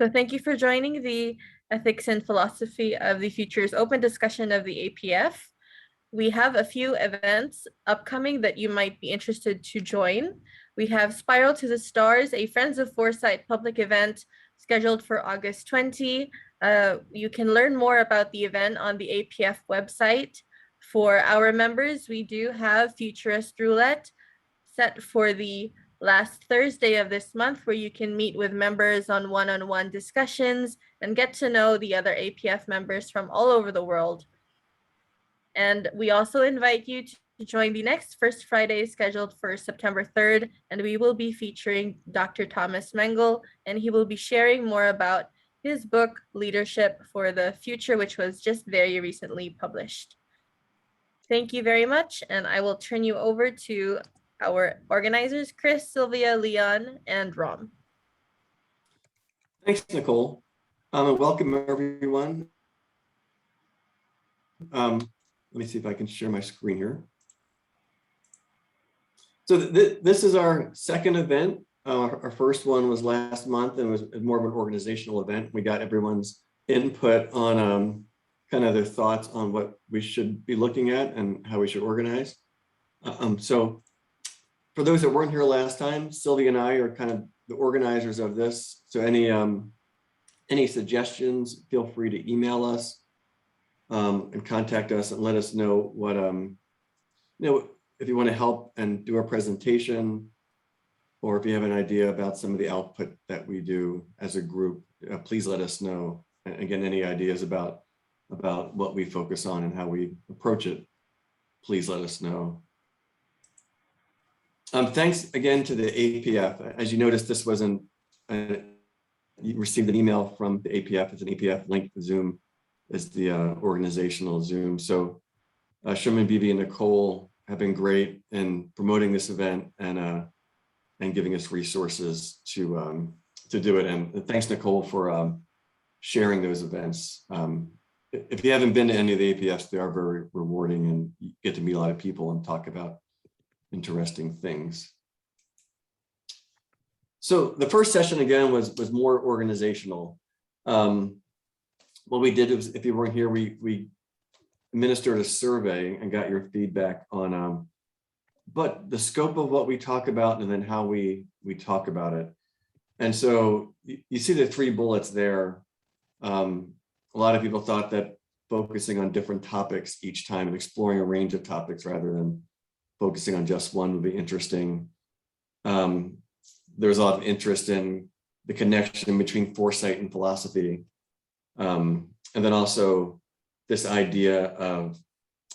So thank you for joining the Ethics and Philosophy of the Future's open discussion of the APF. We have a few events upcoming that you might be interested to join. We have Spiral to the Stars, a Friends of Foresight public event scheduled for August 20. You can learn more about the event on the APF website. For our members, we do have Futurist Roulette set for the last Thursday of this month, where you can meet with members on one-on-one discussions and get to know the other APF members from all over the world. And we also invite you to join the next First Friday scheduled for September 3rd, and we will be featuring Dr. Thomas Mengel, and he will be sharing more about his book, Leadership for the Future, which was just very recently published. Thank you very much, and I will turn you over to our organizers, Chris, Sylvia, Leon, and Rom. Thanks, Nicole. And welcome everyone. Let me see if I can share my screen here. So this is our second event. Our first one was last month and was more of an organizational event. We got everyone's input on kind of their thoughts on what we should be looking at and how we should organize. So for those that weren't here last time, Sylvia and I are kind of the organizers of this. So any suggestions, feel free to email us and contact us and let us know what, if you want to help and do a presentation, or if you have an idea about some of the output that we do as a group, please let us know. And again, any ideas about what we focus on and how we approach it, please let us know. Thanks again to the APF. As you noticed, this wasn't, you received an email from the APF. It's an APF link to Zoom as the organizational Zoom. So Sherman, Bibi, and Nicole have been great in promoting this event and giving us resources to do it. And thanks, Nicole, for sharing those events. If you haven't been to any of the APFs, they are very rewarding and you get to meet a lot of people and talk about interesting things. So the first session again was more organizational. What we did was, if you weren't here, we administered a survey and got your feedback on but the scope of what we talk about and then how we talk about it. And so you see the three bullets there. A lot of people thought that focusing on different topics each time and exploring a range of topics rather than focusing on just one would be interesting. There's a lot of interest in the connection between foresight and philosophy. And then also this idea of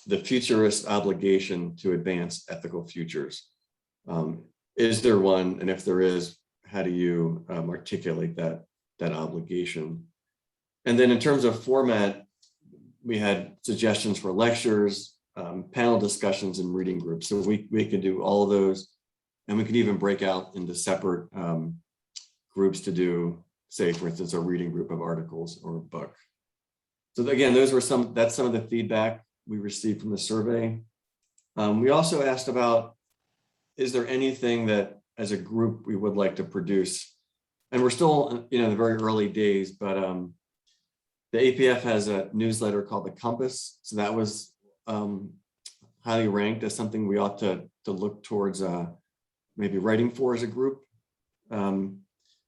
the futurist obligation to advance ethical futures. Is there one? And if there is, how do you articulate that obligation? And then in terms of format, we had suggestions for lectures, panel discussions, and reading groups. So we can do all of those. And we can even break out into separate groups to do, say, for instance, a reading group of articles or a book. So again, that's some of the feedback we received from the survey. We also asked about, is there anything that as a group we would like to produce? And we're still in the very early days, but the APF has a newsletter called The Compass. So that was highly ranked as something we ought to look towards maybe writing for as a group.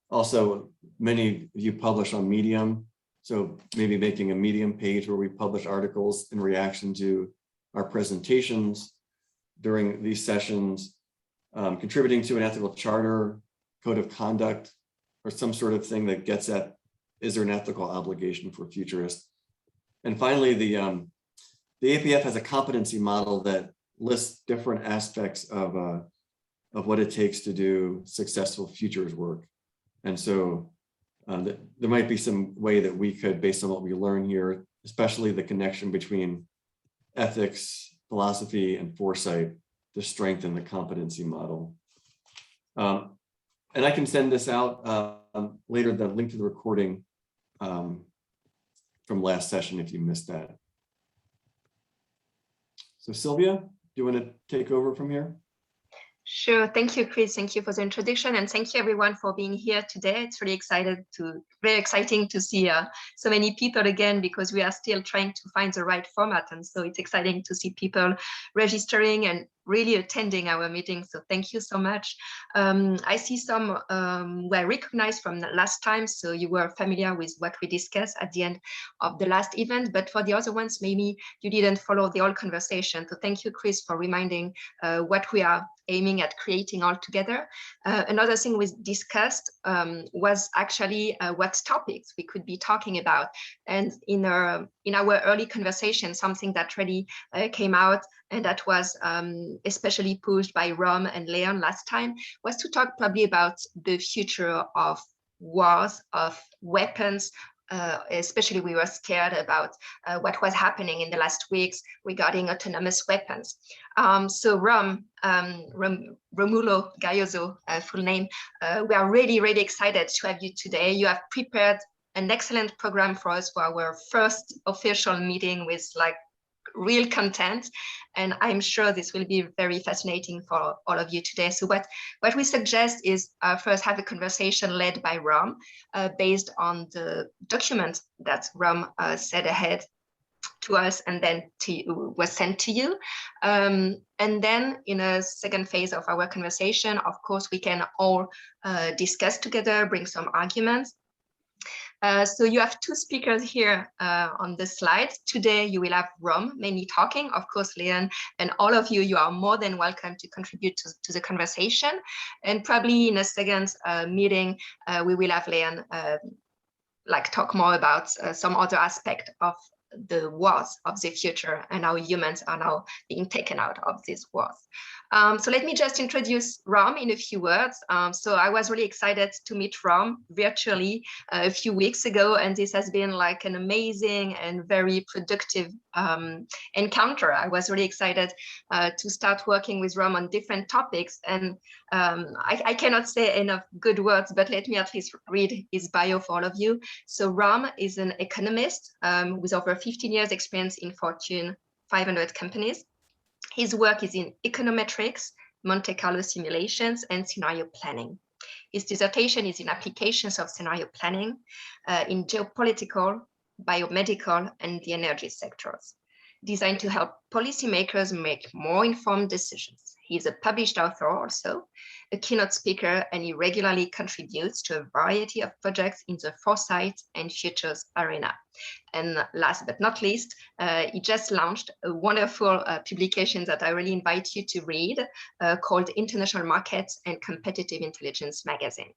Also, many of you publish on Medium. So maybe making a Medium page where we publish articles in reaction to our presentations during these sessions, contributing to an ethical charter, code of conduct, or some sort of thing that gets at, is there an ethical obligation for futurists? And finally, the APF has a competency model that lists different aspects of what it takes to do successful futures work. And so there might be some way that we could, based on what we learn here, especially the connection between ethics, philosophy, and foresight, to strengthen the competency model. And I can send this out later, the link to the recording from last session if you missed that. So Sylvia, do you want to take over from here? Sure. Thank you, Chris. Thank you for the introduction, and thank you everyone for being here today. It's really very exciting to see so many people again, because we are still trying to find the right format, and so it's exciting to see people registering and really attending our meeting. So thank you so much. I see some were recognized from the last time, so you were familiar with what we discussed at the end of the last event. But for the other ones, maybe you didn't follow the whole conversation. So thank you, Chris, for reminding what we are aiming at creating all together. Another thing we discussed was actually what topics we could be talking about. And in our early conversation, something that really came out, and that was especially pushed by Rom and Leon last time, was to talk probably about the future of wars, of weapons. Especially we were scared about what was happening in the last weeks regarding autonomous weapons. So Rom Gayoso, full name, we are really, really excited to have you today. You have prepared an excellent program for us for our first official meeting with like real content, and I'm sure this will be very fascinating for all of you today. So what we suggest is first have a conversation led by Rom based on the document that Rom set ahead to us and then was sent to you. And then in a second phase of our conversation, of course, we can all discuss together, bring some arguments. So you have two speakers here on the slide. Today you will have Rom mainly talking. Of course, Leon and all of you, you are more than welcome to contribute to the conversation. And probably in a second meeting, we will have Leon like talk more about some other aspect of the wars of the future and how humans are now being taken out of these wars. So let me just introduce Rom in a few words. So I was really excited to meet Rom virtually a few weeks ago, and this has been like an amazing and very productive encounter. I was really excited to start working with Rom on different topics, and I cannot say enough good words, but let me at least read his bio for all of you. So Rom is an economist with over 15 years experience in Fortune 500 companies. His work is in econometrics, Monte Carlo Simulations, and scenario planning. His dissertation is in applications of scenario planning in geopolitical, biomedical, and the energy sectors, designed to help policymakers make more informed decisions. He's a published author also, a keynote speaker, and he regularly contributes to a variety of projects in the foresight and futures arena. And last but not least, he just launched a wonderful publication that I really invite you to read called International Markets and Competitive Intelligence Magazine.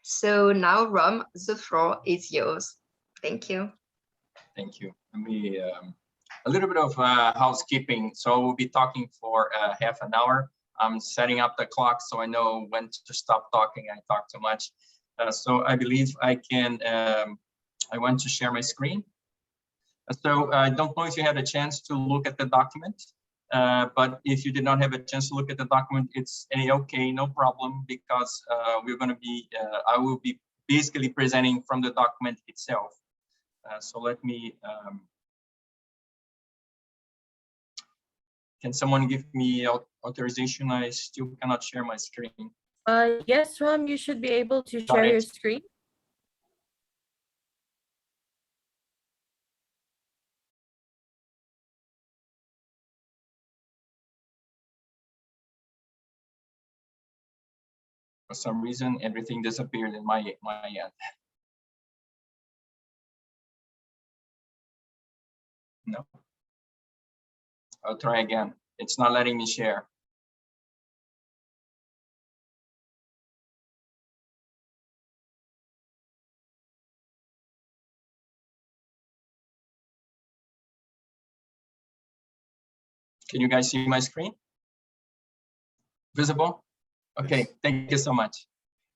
So now, Rom, the floor is yours. Thank you. Thank you. Let me a little bit of housekeeping. So we'll be talking for half an hour. I'm setting up the clock so I know when to stop talking. I talk too much. So I believe I can, I want to share my screen. So I don't know if you had a chance to look at the document, but if you did not have a chance to look at the document, it's okay, no problem, because we're going to be, I will be basically presenting from the document itself. So let me, can someone give me authorization? I still cannot share my screen. Yes, Rom, you should be able to share your screen. For some reason, everything disappeared in my end. No. I'll try again. It's not letting me share. Can you guys see my screen? Visible? Okay, thank you so much.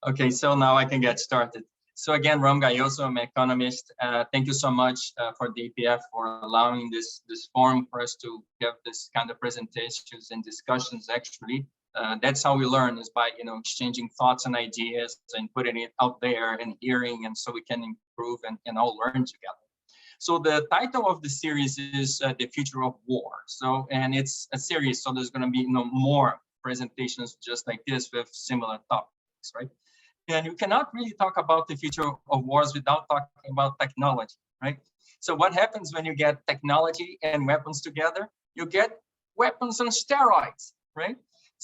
Okay, so now I can get started. So again, Rom Gayoso, I'm an economist. Thank you so much for the APF for allowing this forum for us to have this kind of presentations and discussions. Actually, that's how we learn, is by exchanging thoughts and ideas and putting it out there and hearing, and so we can improve and all learn together. So the title of the series is The Future of War. So, and it's a series, so there's going to be more presentations just like this with similar topics, right? And you cannot really talk about the future of wars without talking about technology, right? So what happens when you get technology and weapons together? You get weapons on steroids, right?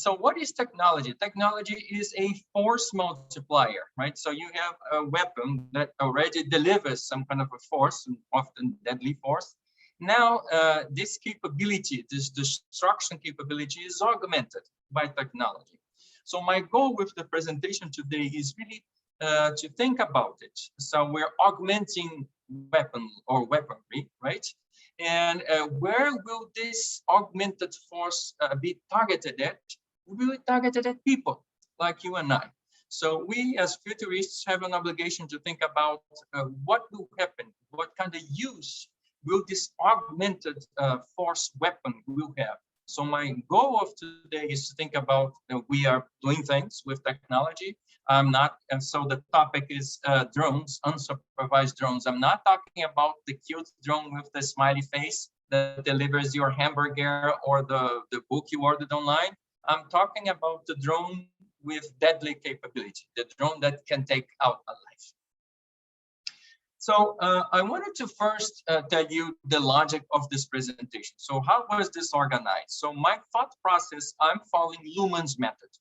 So what is technology? Technology is a force multiplier, right? So you have a weapon that already delivers some kind of a force, often deadly force. Now, this capability, this destruction capability is augmented by technology. So my goal with the presentation today is really to think about it. So we're augmenting weapons or weaponry, right? And where will this augmented force be targeted at? Will be targeted at people like you and I. So we as futurists have an obligation to think about what will happen, what kind of use will this augmented force weapon will have. So my goal of today is to think about we are doing things with technology. I'm not, and so the topic is drones, unsupervised drones. I'm not talking about the cute drone with the smiley face that delivers your hamburger or the book you ordered online. I'm talking about the drone with deadly capability, the drone that can take out a life. So I wanted to first tell you the logic of this presentation. So how was this organized? So my thought process, I'm following Luhmann's method.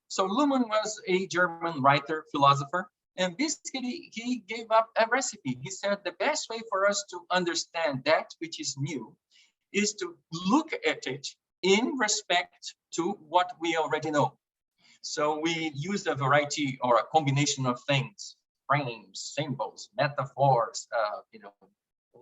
So Luhmann was a German writer, philosopher, and basically he gave up a recipe. He said the best way for us to understand that which is new is to look at it in respect to what we already know. So we used a variety or a combination of things, frames, symbols, metaphors,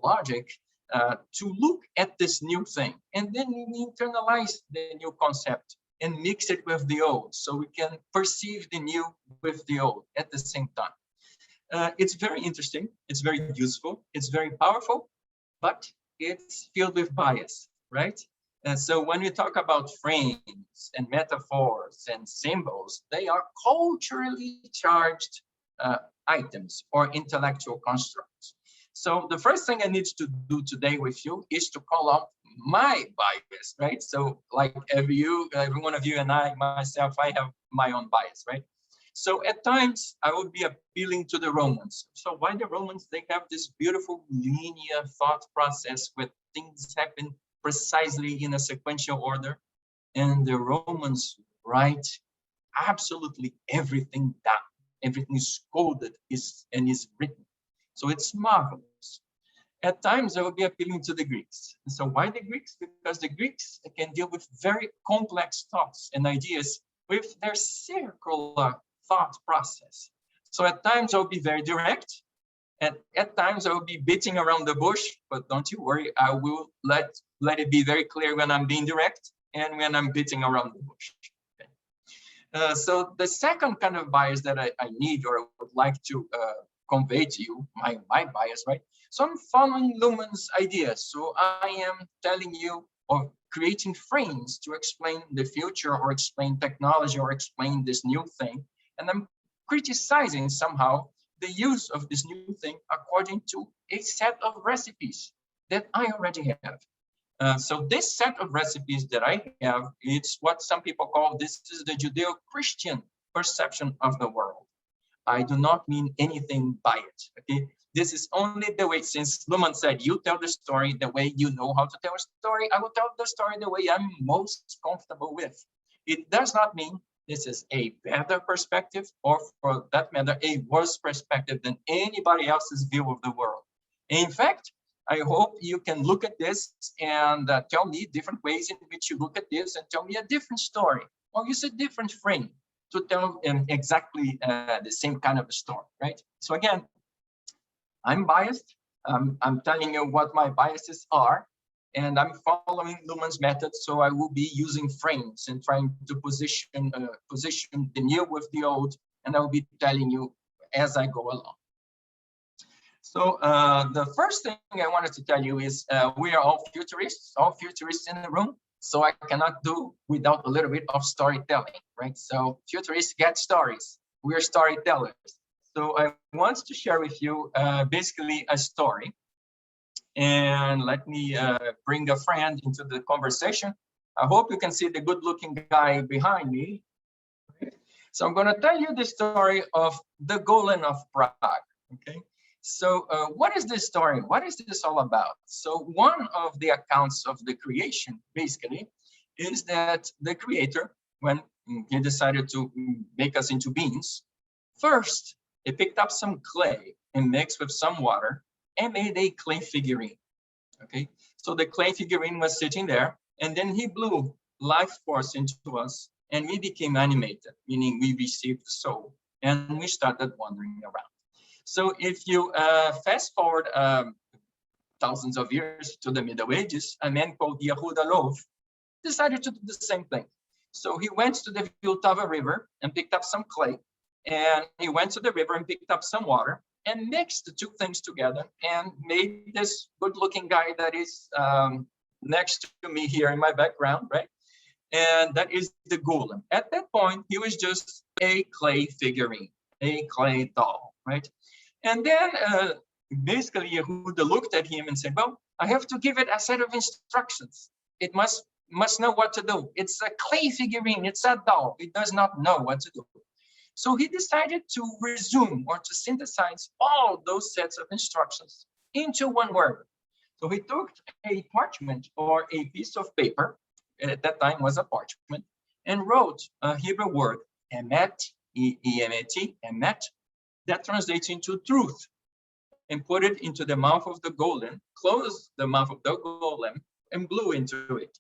logic, to look at this new thing. And then we internalize the new concept and mix it with the old, so we can perceive the new with the old at the same time. It's very interesting, it's very useful, it's very powerful, but it's filled with bias, right? And so when we talk about frames and metaphors and symbols, they are culturally charged items or intellectual constructs. So the first thing I need to do today with you is to call out my bias, right? So like every one of you and I, myself, I have my own bias, right? So at times I would be appealing to the Romans. So why the Romans? They have this beautiful linear thought process where things happen precisely in a sequential order. And the Romans write absolutely everything down. Everything is coded and is written. So it's marvelous. At times I will be appealing to the Greeks. And so why the Greeks? Because the Greeks can deal with very complex thoughts and ideas with their circular thought process. So at times I'll be very direct, and at times I will be beating around the bush, but don't you worry, I will let it be very clear when I'm being direct and when I'm beating around the bush. Okay. So the second kind of bias that I need or would like to convey to you, my bias, right? So I'm following Luhmann's ideas. So I am telling you or creating frames to explain the future or explain technology or explain this new thing. And I'm criticizing somehow the use of this new thing according to a set of recipes that I already have. So this set of recipes that I have, it's what some people call, this is the Judeo-Christian perception of the world. I do not mean anything by it, okay? This is only the way, since Luhmann said, you tell the story the way you know how to tell a story, I will tell the story the way I'm most comfortable with. It does not mean this is a better perspective or, for that matter, a worse perspective than anybody else's view of the world. In fact, I hope you can look at this and tell me different ways in which you look at this and tell me a different story or use a different frame to tell exactly the same kind of a story, right? So again, I'm biased. I'm telling you what my biases are, and I'm following Luhmann's method. So I will be using frames and trying to position the new with the old, and I will be telling you as I go along. So the first thing I wanted to tell you is we are all futurists in the room. So I cannot do without a little bit of storytelling, right? So futurists get stories. We are storytellers. So I want to share with you basically a story. And let me bring a friend into the conversation. I hope you can see the good-looking guy behind me. So I'm going to tell you the story of the Golem of Prague. Okay. So what is this story? What is this all about? So one of the accounts of the creation, basically, is that the creator, when he decided to make us into beings, first, he picked up some clay and mixed with some water and made a clay figurine. Okay. So the clay figurine was sitting there, and then he blew life force into us, and we became animated, meaning we received soul, and we started wandering around. So if you fast forward thousands of years to the Middle Ages, a man called Yehuda Lov decided to do the same thing. So he went to the Vltava River and picked up some clay, and he went to the river and picked up some water and mixed the two things together and made this good-looking guy that is next to me here in my background, right? And that is the Golem. At that point, he was just a clay figurine, a clay doll, right? And then basically Yehuda looked at him and said, well, I have to give it a set of instructions. It must know what to do. It's a clay figurine, it's a doll. It does not know what to do. So he decided to resume or to synthesize all those sets of instructions into one word. So he took a parchment or a piece of paper, at that time was a parchment, and wrote a Hebrew word, emet, E-M-A-T, emet, that translates into truth, and put it into the mouth of the golem, closed the mouth of the golem, and blew into it.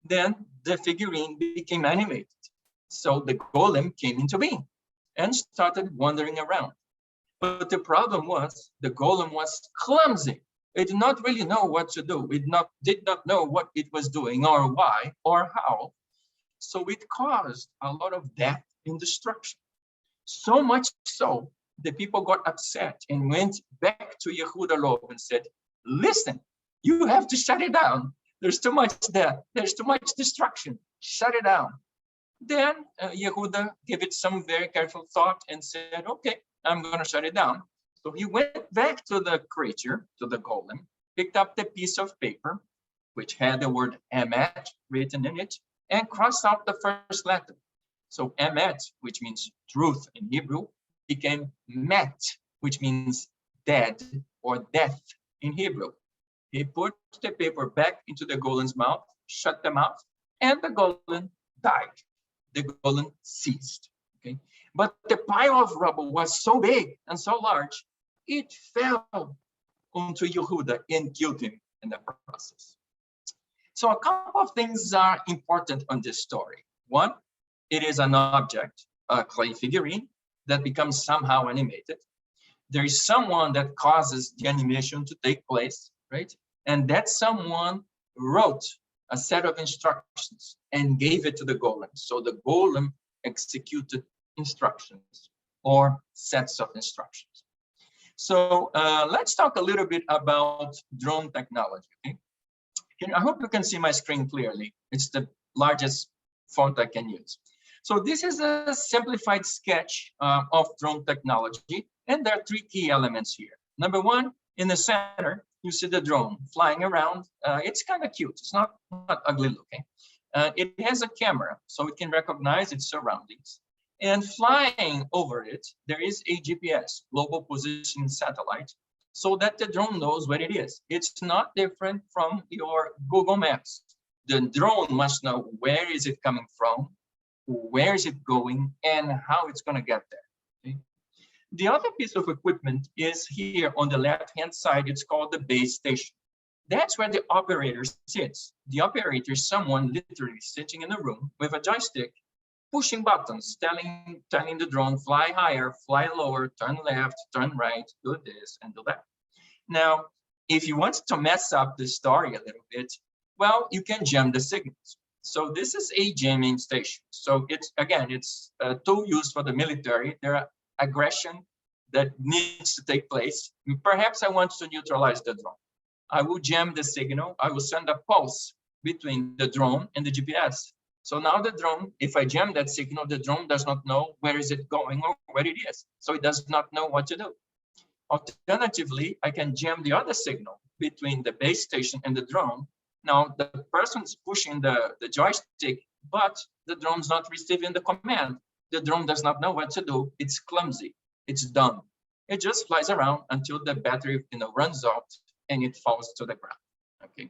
Then the figurine became animated. So the golem came into being and started wandering around. But the problem was the golem was clumsy. It did not really know what to do. It did not know what it was doing or why or how. So it caused a lot of death and destruction. So much so, the people got upset and went back to Yehuda Lov and said, listen, you have to shut it down. There's too much death. There's too much destruction. Shut it down. Then Yehuda gave it some very careful thought and said, okay, I'm going to shut it down. So he went back to the creature, to the golem, picked up the piece of paper, which had the word emet written in it, and crossed out the first letter. So emet, which means truth in Hebrew, became met, which means dead or death in Hebrew. He put the paper back into the golem's mouth, shut the mouth, and the golem died. The golem ceased. Okay, but the pile of rubble was so big and so large, it fell onto Yehuda and killed him in the process. So a couple of things are important on this story. One, it is an object, a clay figurine, that becomes somehow animated. There is someone that causes the animation to take place, right? And that someone wrote a set of instructions and gave it to the golem. So the golem executed instructions or sets of instructions. So let's talk a little bit about drone technology. Okay? I hope you can see my screen clearly. It's the largest font I can use. So this is a simplified sketch of drone technology, and there are three key elements here. Number one, in the center, you see the drone flying around. It's kind of cute. It's not ugly looking. It has a camera, so it can recognize its surroundings. And flying over it, there is a GPS, global positioning satellite, so that the drone knows where it is. It's not different from your Google Maps. The drone must know where is it coming from, where is it going, and how it's going to get there. Okay? The other piece of equipment is here on the left-hand side. It's called the base station. That's where the operator sits. The operator is someone literally sitting in a room with a joystick, pushing buttons, telling the drone, fly higher, fly lower, turn left, turn right, do this and do that. Now, if you want to mess up the story a little bit, well, you can jam the signals. So this is a jamming station. So it's a tool used for the military. There are aggression that needs to take place. Perhaps I want to neutralize the drone. I will jam the signal. I will send a pulse between the drone and the GPS. So now the drone, if I jam that signal, the drone does not know where is it going or where it is. So it does not know what to do. Alternatively, I can jam the other signal between the base station and the drone. Now the person's pushing the joystick, but the drone's not receiving the command. The drone does not know what to do. It's clumsy. It's dumb. It just flies around until the battery, runs out and it falls to the ground. Okay.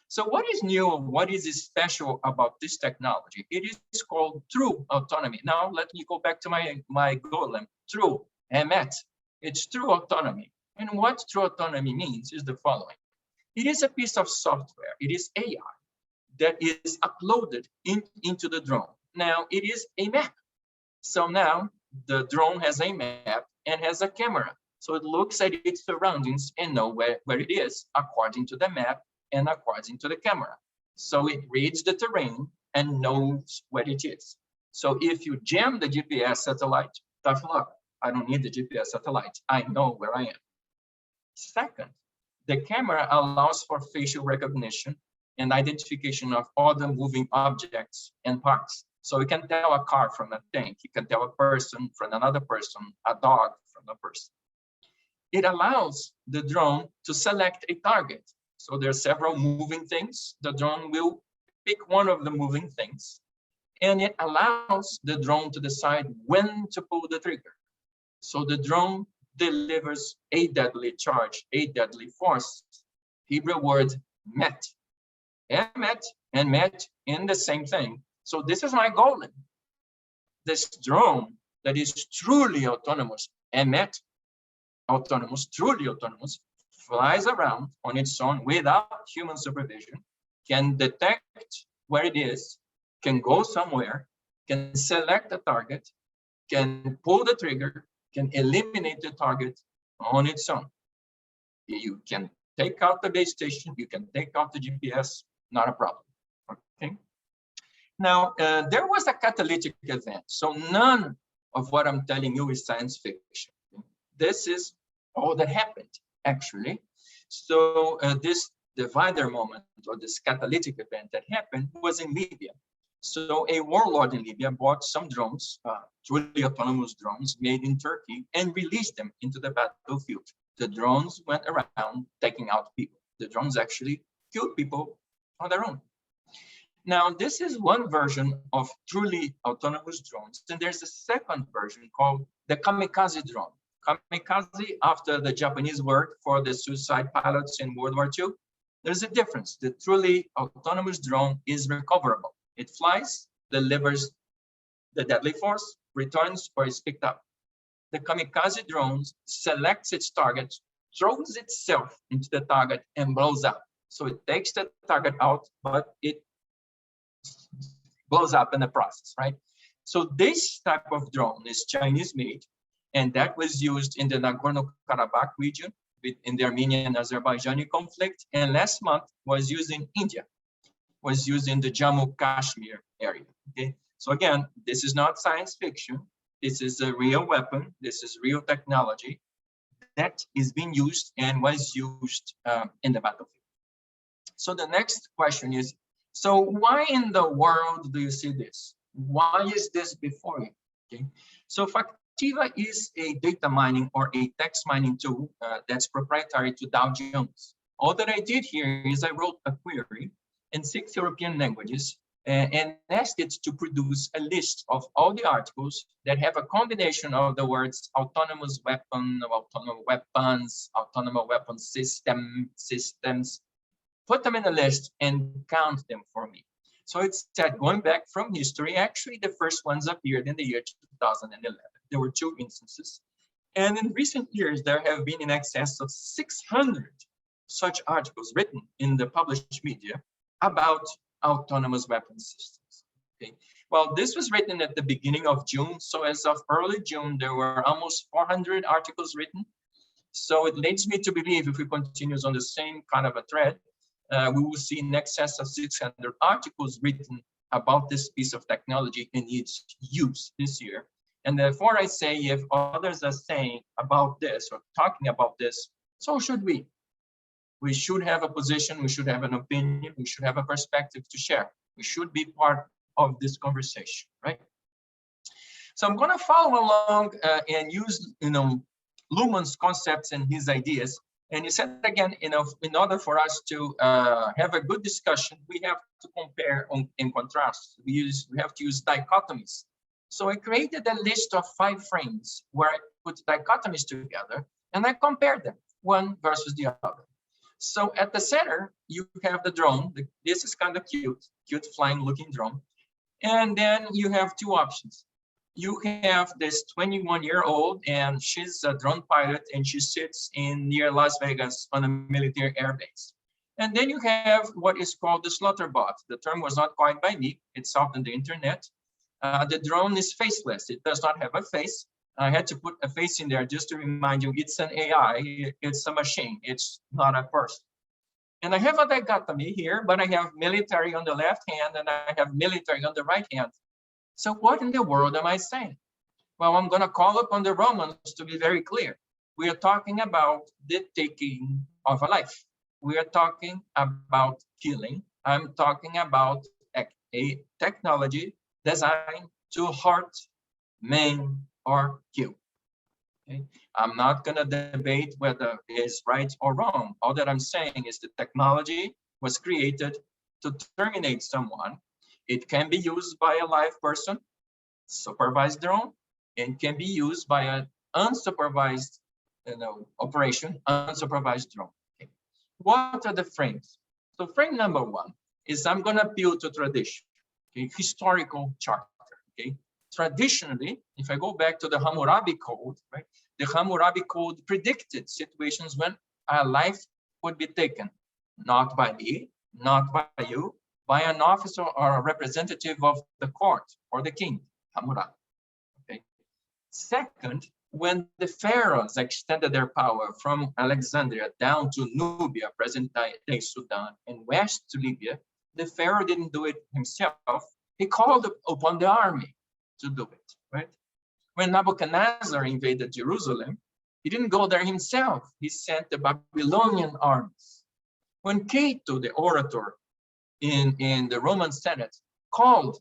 So what is new? What is special about this technology? It is called true autonomy. Now let me go back to my Golem. True, emet. It's true autonomy. And what true autonomy means is the following. It is a piece of software. It is AI that is uploaded into the drone. Now it is a map. So now the drone has a map and has a camera. So it looks at its surroundings and know where it is according to the map and according to the camera. So it reads the terrain and knows where it is. So if you jam the GPS satellite, tough luck. I don't need the GPS satellite. I know where I am. Second, the camera allows for facial recognition and identification of other moving objects and parts. So you can tell a car from a tank. You can tell a person from another person, a dog from a person. It allows the drone to select a target. So there are several moving things. The drone will pick one of the moving things, and it allows the drone to decide when to pull the trigger. So the drone delivers a deadly charge, a deadly force. Hebrew word met. Emet and met in the same thing. So this is my Golem. This drone that is truly autonomous, emet, autonomous, truly autonomous, flies around on its own without human supervision, can detect where it is, can go somewhere, can select a target, can pull the trigger, can eliminate the target on its own. You can take out the base station, you can take out the GPS, not a problem. Okay. Now, there was a catalytic event. So none of what I'm telling you is science fiction. This is all that happened, actually. So this divider moment or this catalytic event that happened was in Libya. So a warlord in Libya bought some drones, truly autonomous drones made in Turkey, and released them into the battlefield. The drones went around taking out people. The drones actually killed people on their own. Now, this is one version of truly autonomous drones. And there's a second version called the Kamikaze drone. Kamikaze, after the Japanese word for the suicide pilots in World War II, there's a difference. The truly autonomous drone is recoverable. It flies, delivers the deadly force, returns, or is picked up. The Kamikaze drone selects its target, throws itself into the target, and blows up. So it takes the target out, but it blows up in the process, right? So this type of drone is Chinese made, and that was used in the Nagorno-Karabakh region in the Armenian-Azerbaijani conflict, and last month was used in India, was used in the Jammu Kashmir area. Okay, so again, this is not science fiction. This is a real weapon. This is real technology that is being used and was used in the battlefield. So the next question is, so why in the world do you see this? Why is this before you? Okay, so Factiva is a data mining or a text mining tool that's proprietary to Dow Jones. All that I did here is I wrote a query in 6 European languages and asked it to produce a list of all the articles that have a combination of the words autonomous weapon, autonomous weapons, autonomous weapon systems, put them in a list and count them for me. So it said, going back from history, actually the first ones appeared in the year 2011. There were 2 instances. And in recent years, there have been in excess of 600 such articles written in the published media about autonomous weapon systems. Okay. Well, this was written at the beginning of June. So as of early June, there were almost 400 articles written. So it leads me to believe if we continue on the same kind of a thread, we will see in excess of 600 articles written about this piece of technology and its use this year. And therefore I say, if others are saying about this or talking about this, so should we. We should have a position, we should have an opinion, we should have a perspective to share. We should be part of this conversation, right? So I'm going to follow along and use, Luhmann's concepts and his ideas And he said again, in order for us to have a good discussion, we have to compare in contrast. We have to use dichotomies. So I created a list of 5 frames where I put dichotomies together and I compared them, one versus the other. So at the center, you have the drone. This is kind of cute flying looking drone. And then you have 2 options. You have this 21-year-old, and she's a drone pilot, and she sits near Las Vegas on a military airbase. And then you have what is called the slaughter bot. The term was not coined by me. It's out on the internet. The drone is faceless. It does not have a face. I had to put a face in there just to remind you, it's an AI. It's a machine. It's not a person. And I have a dichotomy here, but I have military on the left hand and I have military on the right hand. So what in the world am I saying? Well, I'm going to call upon the Romans to be very clear. We are talking about the taking of a life. We are talking about killing. I'm talking about a technology designed to hurt, maim, or kill. Okay? I'm not going to debate whether it's right or wrong. All that I'm saying is the technology was created to terminate someone. It can be used by a live person, supervised drone, and can be used by an unsupervised operation, unsupervised drone. Okay. What are the frames? So frame number 1 is I'm going to appeal to tradition, okay, historical charter. Okay. Traditionally, if I go back to the Hammurabi Code, right, the Hammurabi Code predicted situations when a life would be taken, not by me, not by you, by an officer or a representative of the court or the king, Hammurabi. Okay. Second, when the pharaohs extended their power from Alexandria down to Nubia, present-day Sudan, and west to Libya, the pharaoh didn't do it himself. He called upon the army to do it, right? When Nebuchadnezzar invaded Jerusalem, he didn't go there himself. He sent the Babylonian armies. When Cato, the orator in the Roman Senate, called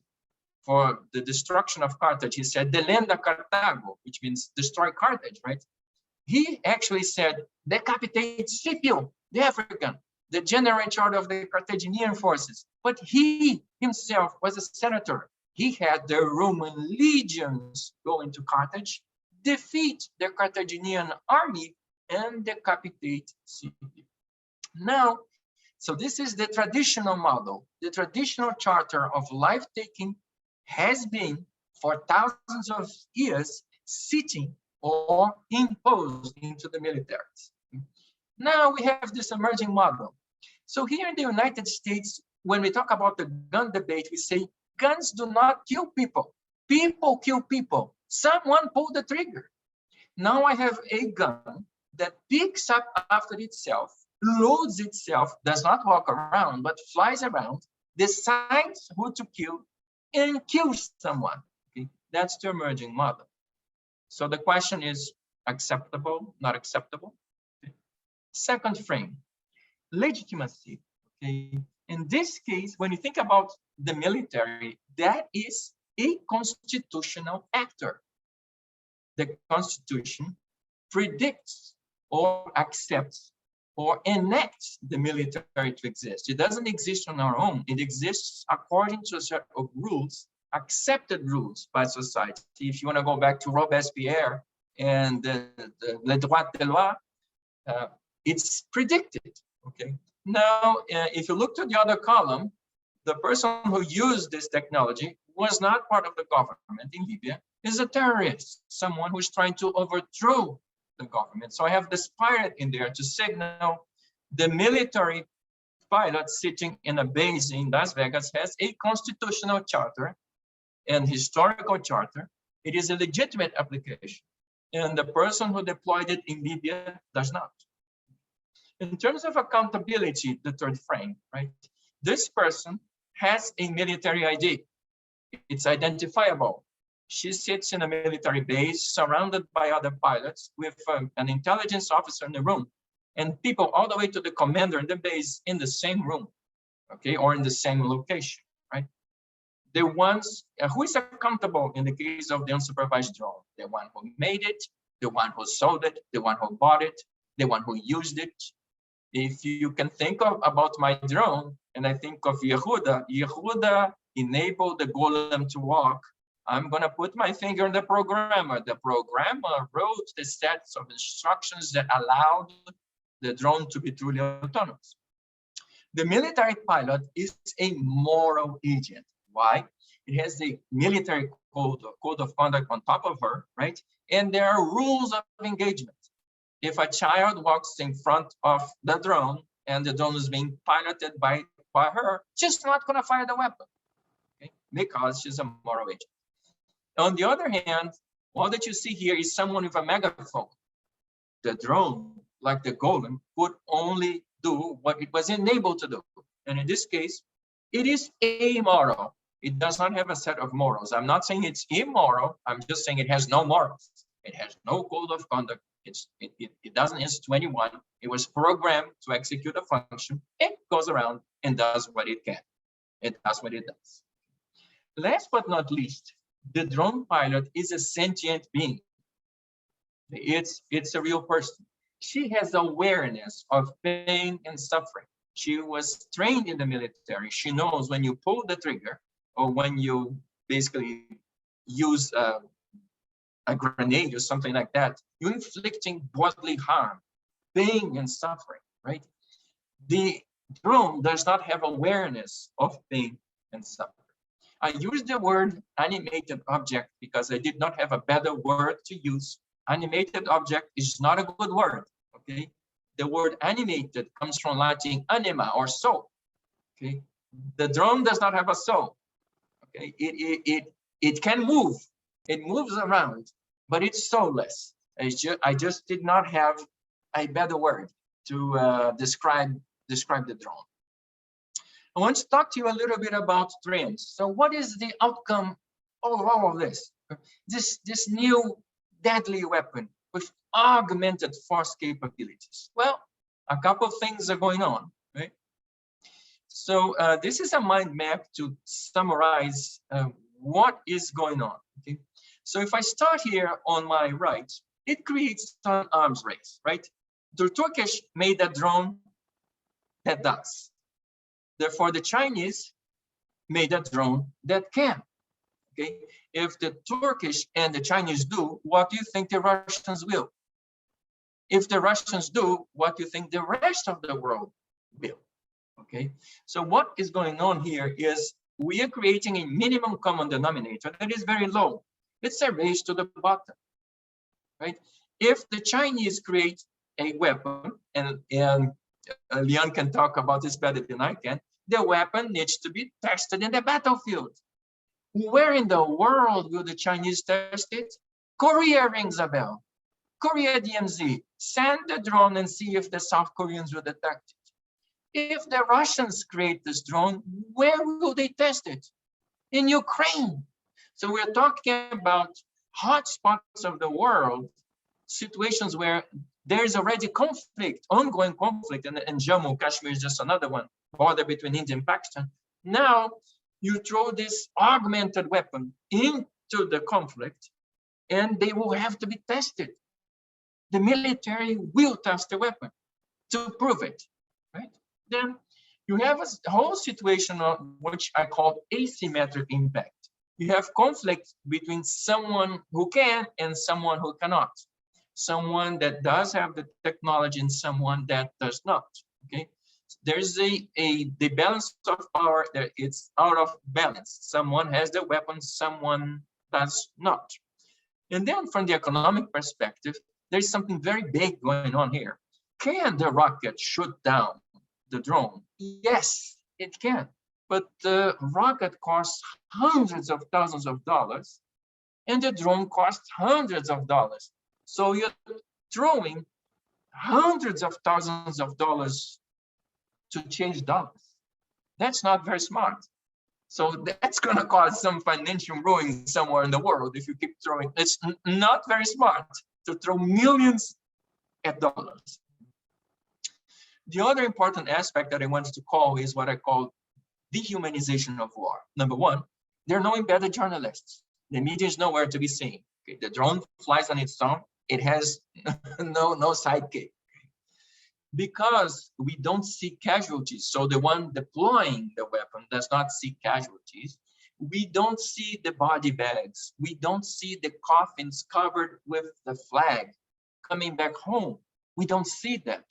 for the destruction of Carthage, he said, "Delenda Carthago," which means destroy Carthage, right? He actually said, "Decapitate Scipio, the African, the general in charge of the Carthaginian forces." But he himself was a senator. He had the Roman legions go into Carthage, defeat the Carthaginian army, and decapitate Scipio. Now, so this is the traditional model. The traditional charter of life-taking has been, for thousands of years, sitting or imposed into the militaries. Now we have this emerging model. So here in the United States, when we talk about the gun debate, we say guns do not kill people. People kill people. Someone pulled the trigger. Now I have a gun that picks up after itself, loads itself, does not walk around, but flies around, decides who to kill, and kills someone. Okay? That's the emerging model. So the question is, acceptable, not acceptable? Okay. Second frame, legitimacy. Okay. In this case, when you think about the military, that is a constitutional actor. The Constitution predicts or accepts or enacts the military to exist. It doesn't exist on our own. It exists according to a set of rules, accepted rules by society. If you want to go back to Robespierre and le droit de loi, it's predicted. Okay. Now, if you look to the other column, the person who used this technology was not part of the government in Libya, is a terrorist, someone who's trying to overthrow the government. So I have this pirate in there to signal the military pilot sitting in a base in Las Vegas has a constitutional charter and historical charter. It is a legitimate application. And the person who deployed it in Libya does not. In terms of accountability, the third frame, right? This person has a military ID. It's identifiable. She sits in a military base surrounded by other pilots with an intelligence officer in the room and people all the way to the commander in the base in the same room, okay, or in the same location, right? The ones who is accountable in the case of the unsupervised drone, the one who made it, the one who sold it, the one who bought it, the one who used it. If you can think about my drone, and I think of Yehuda enabled the Golem to walk. I'm going to put my finger on the programmer. The programmer wrote the sets of instructions that allowed the drone to be truly autonomous. The military pilot is a moral agent. Why? It has the military code of conduct on top of her, right? And there are rules of engagement. If a child walks in front of the drone and the drone is being piloted by her, she's not going to fire the weapon, okay? Because she's a moral agent. On the other hand, all that you see here is someone with a megaphone. The drone, like the Golem, could only do what it was enabled to do. And in this case, it is amoral. It does not have a set of morals. I'm not saying it's immoral. I'm just saying it has no morals. It has no code of conduct. It doesn't answer to anyone. It was programmed to execute a function. It goes around and does what it can. It does what it does. Last but not least, the drone pilot is a sentient being. It's a real person. She has awareness of pain and suffering. She was trained in the military. She knows when you pull the trigger or when you basically use a grenade or something like that, you're inflicting bodily harm, pain and suffering, right? The drone does not have awareness of pain and suffering. I use the word animated object because I did not have a better word to use. Animated object is not a good word, okay? The word animated comes from Latin anima, or soul, okay? The drone does not have a soul, okay? It can move, it moves around, but it's soulless. I just did not have a better word to describe the drone. I want to talk to you a little bit about trends. So what is the outcome of all of this? This new deadly weapon with augmented force capabilities. Well, a couple of things are going on, right? So this is a mind map to summarize what is going on, okay? So if I start here on my right, it creates an arms race, right? The Turkish made a drone that does. Therefore, the Chinese made a drone that can, okay? If the Turkish and the Chinese do, what do you think the Russians will? If the Russians do, what do you think the rest of the world will? Okay, so what is going on here is we are creating a minimum common denominator that is very low. It's a race to the bottom, right? If the Chinese create a weapon, and Leon can talk about this better than I can, the weapon needs to be tested in the battlefield. Where in the world will the Chinese test it? Korea rings a bell. Korea DMZ, send the drone and see if the South Koreans will detect it. If the Russians create this drone, where will they test it? In Ukraine. So we're talking about hot spots of the world, situations where there's already conflict, ongoing conflict, and Jammu, Kashmir is just another one, border between India and Pakistan. Now you throw this augmented weapon into the conflict and they will have to be tested. The military will test the weapon to prove it, right? Then you have a whole situation on which I call asymmetric impact. You have conflict between someone who can and someone who cannot. Someone that does have the technology and someone that does not, okay? There's the balance of power, that it's out of balance. Someone has the weapon, someone does not. And then from the economic perspective, there's something very big going on here. Can the rocket shoot down the drone? Yes, it can. But the rocket costs hundreds of thousands of dollars and the drone costs hundreds of dollars. So you're throwing hundreds of thousands of dollars to change dollars. That's not very smart. So that's going to cause some financial ruin somewhere in the world if you keep throwing. It's not very smart to throw millions at dollars. The other important aspect that I wanted to call is what I call dehumanization of war. Number one, there are no embedded journalists. The media is nowhere to be seen. Okay, the drone flies on its own. It has no sidekick. because we don't see casualties. So the one deploying the weapon does not see casualties. We don't see the body bags. We don't see the coffins covered with the flag coming back home. We don't see that.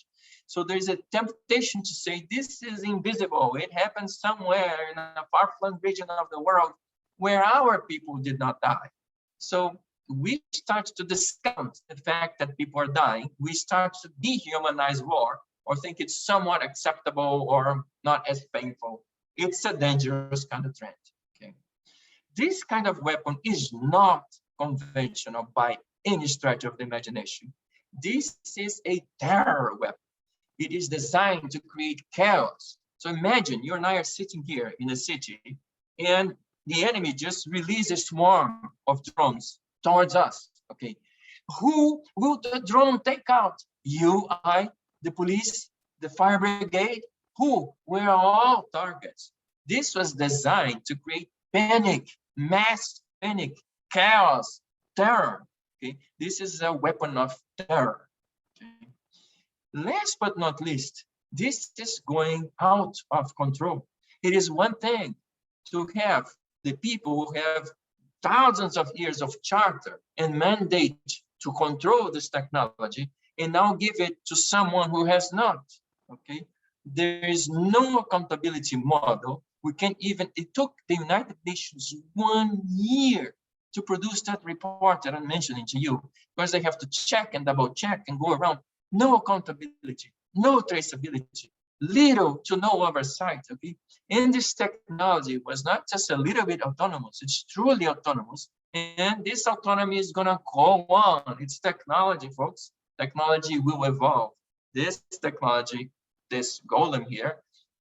So there's a temptation to say this is invisible. It happens somewhere in a far-flung region of the world where our people did not die. So we start to discount the fact that people are dying. We start to dehumanize war or think it's somewhat acceptable or not as painful. It's a dangerous kind of trend. Okay. This kind of weapon is not conventional by any stretch of the imagination. This is a terror weapon. It is designed to create chaos. So imagine you and I are sitting here in a city and the enemy just released a swarm of drones towards us. Okay, who will the drone take out? You, I, the police, the fire brigade? Who? We're all targets. This was designed to create panic, mass panic, chaos, terror. Okay, this is a weapon of terror. Okay. Last but not least, this is going out of control. It is one thing to have the people who have thousands of years of charter and mandate to control this technology and now give it to someone who has not. Okay, there is no accountability model. We can't even, it took the United Nations 1 year to produce that report that I'm mentioning to you, because they have to check and double check and go around. No accountability, no traceability, little to no oversight. Okay, and this technology was not just a little bit autonomous, it's truly autonomous. And this autonomy is gonna go on. It's technology, folks. Technology will evolve. This technology, this Golem here,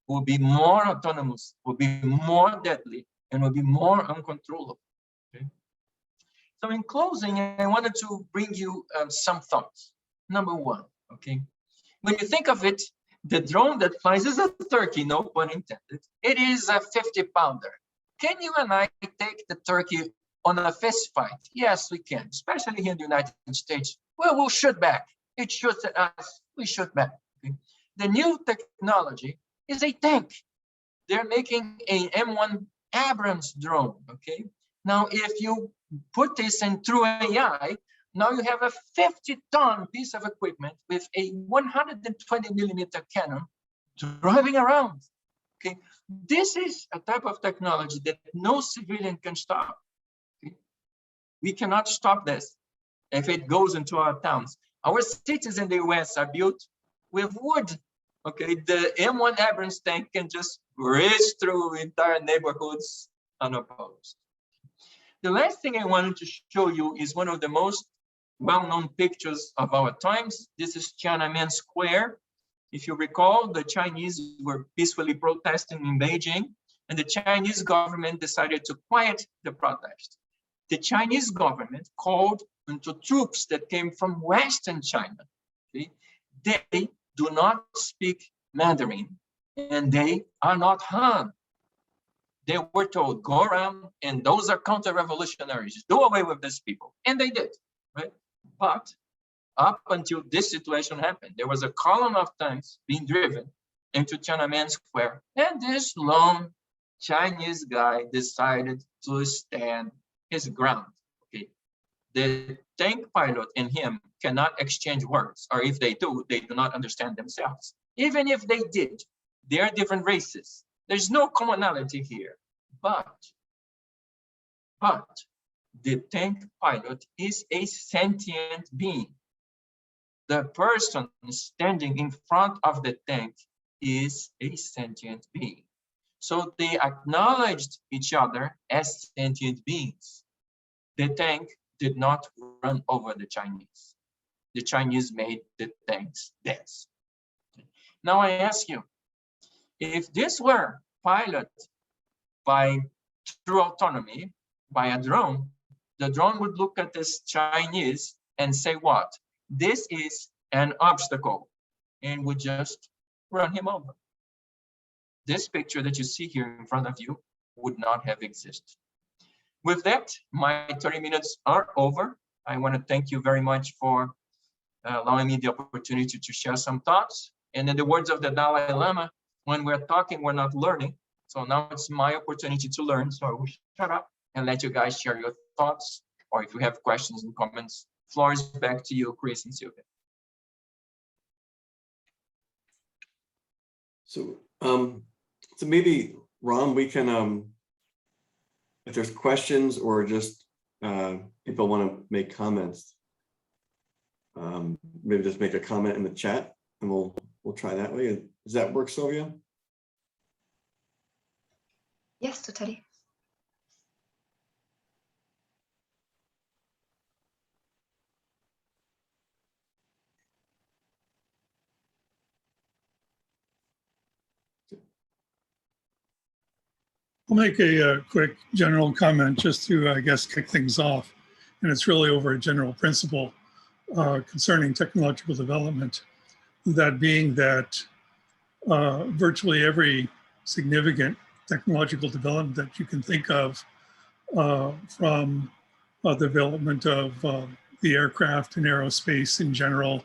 will be more autonomous, will be more deadly, and will be more uncontrollable. Okay? So in closing, I wanted to bring you some thoughts. Number one, okay, when you think of it, the drone that flies is a turkey, no pun intended. It is a 50-pounder. Can you and I take the turkey on a fist fight? Yes, we can, especially here in the United States. Well, we'll shoot back. It shoots at us, we shoot back. Okay? The new technology is a tank. They're making an M1 Abrams drone, okay? Now, if you put this in through AI, now you have a 50-ton piece of equipment with a 120mm cannon driving around. Okay, this is a type of technology that no civilian can stop. Okay? We cannot stop this if it goes into our towns. Our cities in the US are built with wood. Okay, the M1 Abrams tank can just race through entire neighborhoods unopposed. The last thing I wanted to show you is one of the most well-known pictures of our times. This is Chiang Mai Square. If you recall, the Chinese were peacefully protesting in Beijing, and the Chinese government decided to quiet the protest. The Chinese government called into troops that came from Western China. Okay? They do not speak Mandarin, and they are not Han. They were told, go around, and those are counter-revolutionaries. Do away with these people. And they did, right? But up until this situation happened, there was a column of tanks being driven into Tiananmen Square, and this lone Chinese guy decided to stand his ground. Okay, the tank pilot and him cannot exchange words, or if they do not understand themselves. Even if they did, they are different races. There's no commonality here, but the tank pilot is a sentient being. The person standing in front of the tank is a sentient being. So they acknowledged each other as sentient beings. The tank did not run over the Chinese. The Chinese made the tanks dead. Now I ask you, if this were piloted by true autonomy, by a drone, the drone would look at this Chinese and say what? This is an obstacle, and would just run him over. This picture that you see here in front of you would not have existed. With that, my 30 minutes are over. I want to thank you very much for allowing me the opportunity to share some thoughts. And in the words of the Dalai Lama, when we're talking, we're not learning. So now it's my opportunity to learn. So I will shut up and let you guys share your thoughts, or if you have questions and comments. Floor is back to you, Chris and Sylvia. So, so maybe Rom, we can, if there's questions or just people want to make comments, maybe just make a comment in the chat, and we'll try that way. Does that work, Sylvia? Yes, totally. I'll make a quick general comment just to, I guess, kick things off. And it's really over a general principle concerning technological development. That being that virtually every significant technological development that you can think of, from the development of the aircraft and aerospace in general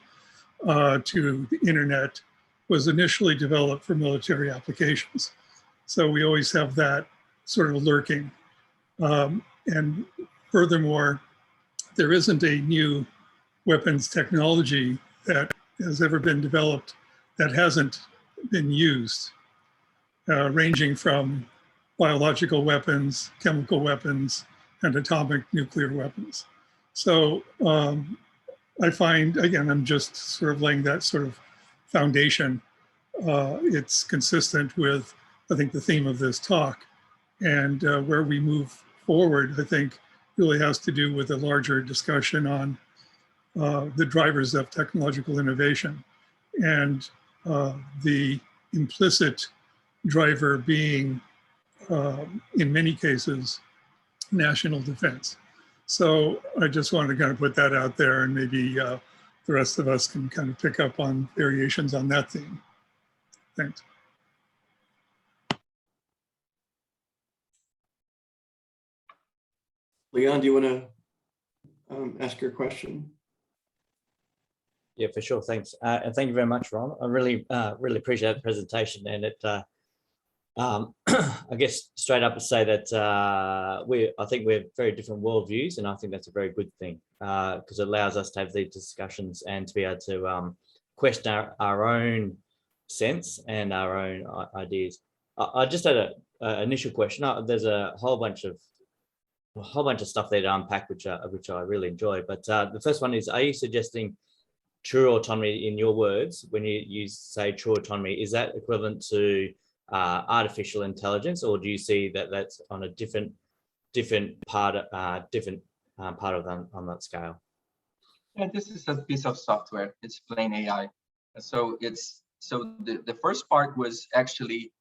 to the internet, was initially developed for military applications. So we always have that sort of lurking. And furthermore, there isn't a new weapons technology that has ever been developed that hasn't been used, ranging from biological weapons, chemical weapons, and atomic nuclear weapons. So I find, again, I'm just sort of laying that sort of foundation. It's consistent with, I think, the theme of this talk. And where we move forward, I think, really has to do with a larger discussion on the drivers of technological innovation, and the implicit driver being, in many cases, national defense. So I just wanted to kind of put that out there, and maybe the rest of us can kind of pick up on variations on that theme. Thanks. Leon, do you want to ask your question? Yeah, for sure. Thanks. And thank you very much, Ron. I really appreciate the presentation. And it, I guess straight up to say that I think we have very different worldviews, and I think that's a very good thing because it allows us to have these discussions and to be able to question our own sense and our own ideas. I just had an initial question. There's a whole bunch of stuff there to unpack, which I really enjoy. But the first one is: are you suggesting true autonomy, in your words, when you say true autonomy, is that equivalent to artificial intelligence, or do you see that that's on a different part of on that scale? Yeah, this is a piece of software. It's plain AI. So the first part was actually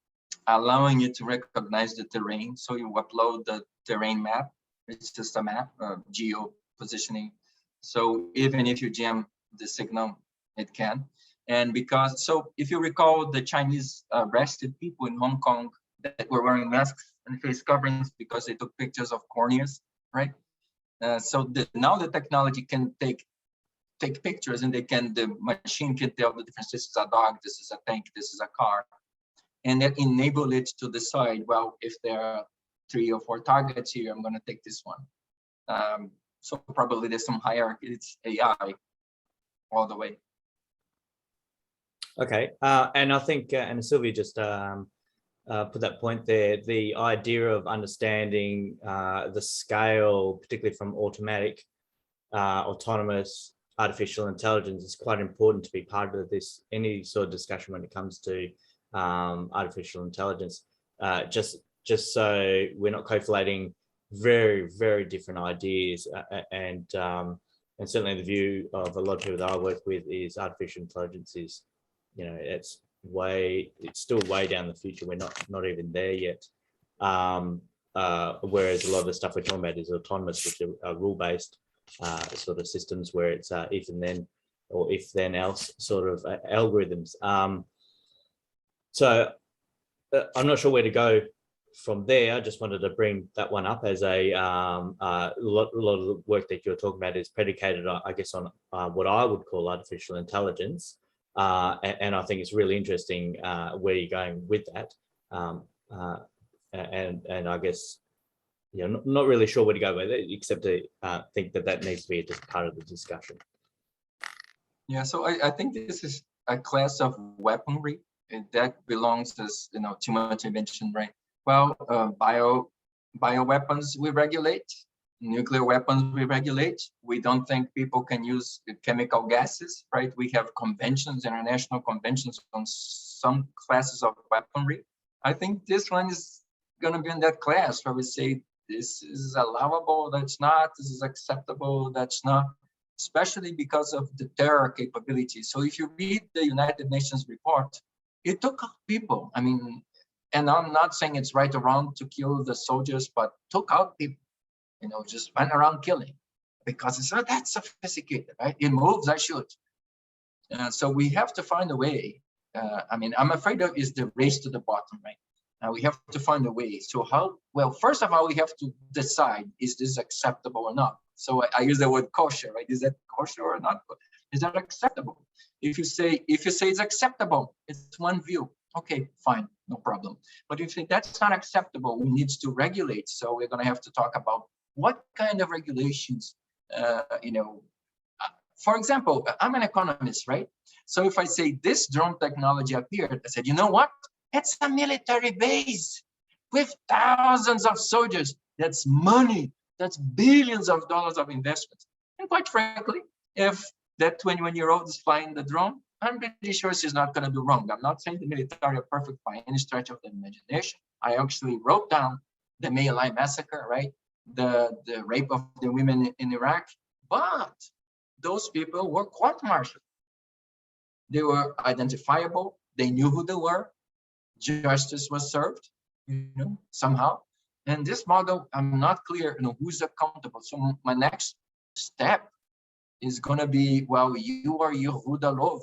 allowing you to recognize the terrain. So you upload the terrain map. It's just a map, geo positioning. So even if you jam the signal, it can. And because, so if you recall, the Chinese arrested people in Hong Kong that were wearing masks and face coverings because they took pictures of corneas, right? So now the technology can take pictures, and the machine can tell the difference. This is a dog, this is a tank, this is a car, and then enable it to decide, well, if there are 3 or 4 targets here, I'm going to take this one. So probably there's some hierarchy. It's AI all the way. Okay, and I think, and Sylvia just put that point there, the idea of understanding the scale, particularly from automatic, autonomous, artificial intelligence, is quite important to be part of this, any sort of discussion when it comes to artificial intelligence, just so we're not conflating very, very different ideas, and certainly the view of a lot of people that I work with is artificial intelligence is, you know, it's still way down the future. We're not even there yet. Whereas a lot of the stuff we're talking about is autonomous, which are rule-based sort of systems where it's if and then, or if then else sort of algorithms. So I'm not sure where to go from there. I just wanted to bring that one up as a lot of the work that you're talking about is predicated, I guess, on what I would call artificial intelligence. And I think it's really interesting where you're going with that. And I guess, you know, not really sure where to go with it, except to think that that needs to be just part of the discussion. Yeah, so I think this is a class of weaponry that belongs as, you know, too much invention, right? Well, bioweapons we regulate, nuclear weapons we regulate. We don't think people can use chemical gases, right? We have conventions, international conventions on some classes of weaponry. I think this one is going to be in that class where we say this is allowable, that's not, this is acceptable, that's not, especially because of the terror capability. So if you read the United Nations report, it took out people. I mean, and I'm not saying it's right or wrong to kill the soldiers, but took out people, you know, just went around killing because it's not that sophisticated, right? It moves, I shoot. So we have to find a way. I mean, I'm afraid of is the race to the bottom, right? We have to find a way. So how, well, first of all, we have to decide, is this acceptable or not? So I use the word kosher, right? Is that kosher or not? Is that acceptable? If you say it's acceptable, it's one view. Okay, fine, no problem. But if that's not acceptable, we need to regulate. So we're going to have to talk about what kind of regulations, you know, for example, I'm an economist, right? So if I say this drone technology appeared, I said, you know what? It's a military base with thousands of soldiers. That's money. That's billions of dollars of investment. And quite frankly, if that 21-year-old is flying the drone, I'm pretty sure she's not going to do wrong. I'm not saying the military are perfect by any stretch of the imagination. I actually wrote down the May Lai massacre, right? The rape of the women in Iraq. But those people were court-martialed. They were identifiable. They knew who they were. Justice was served, you know, somehow. And this model, I'm not clear, you know, who's accountable. So my next step is going to be, well, you are Yehuda Lov.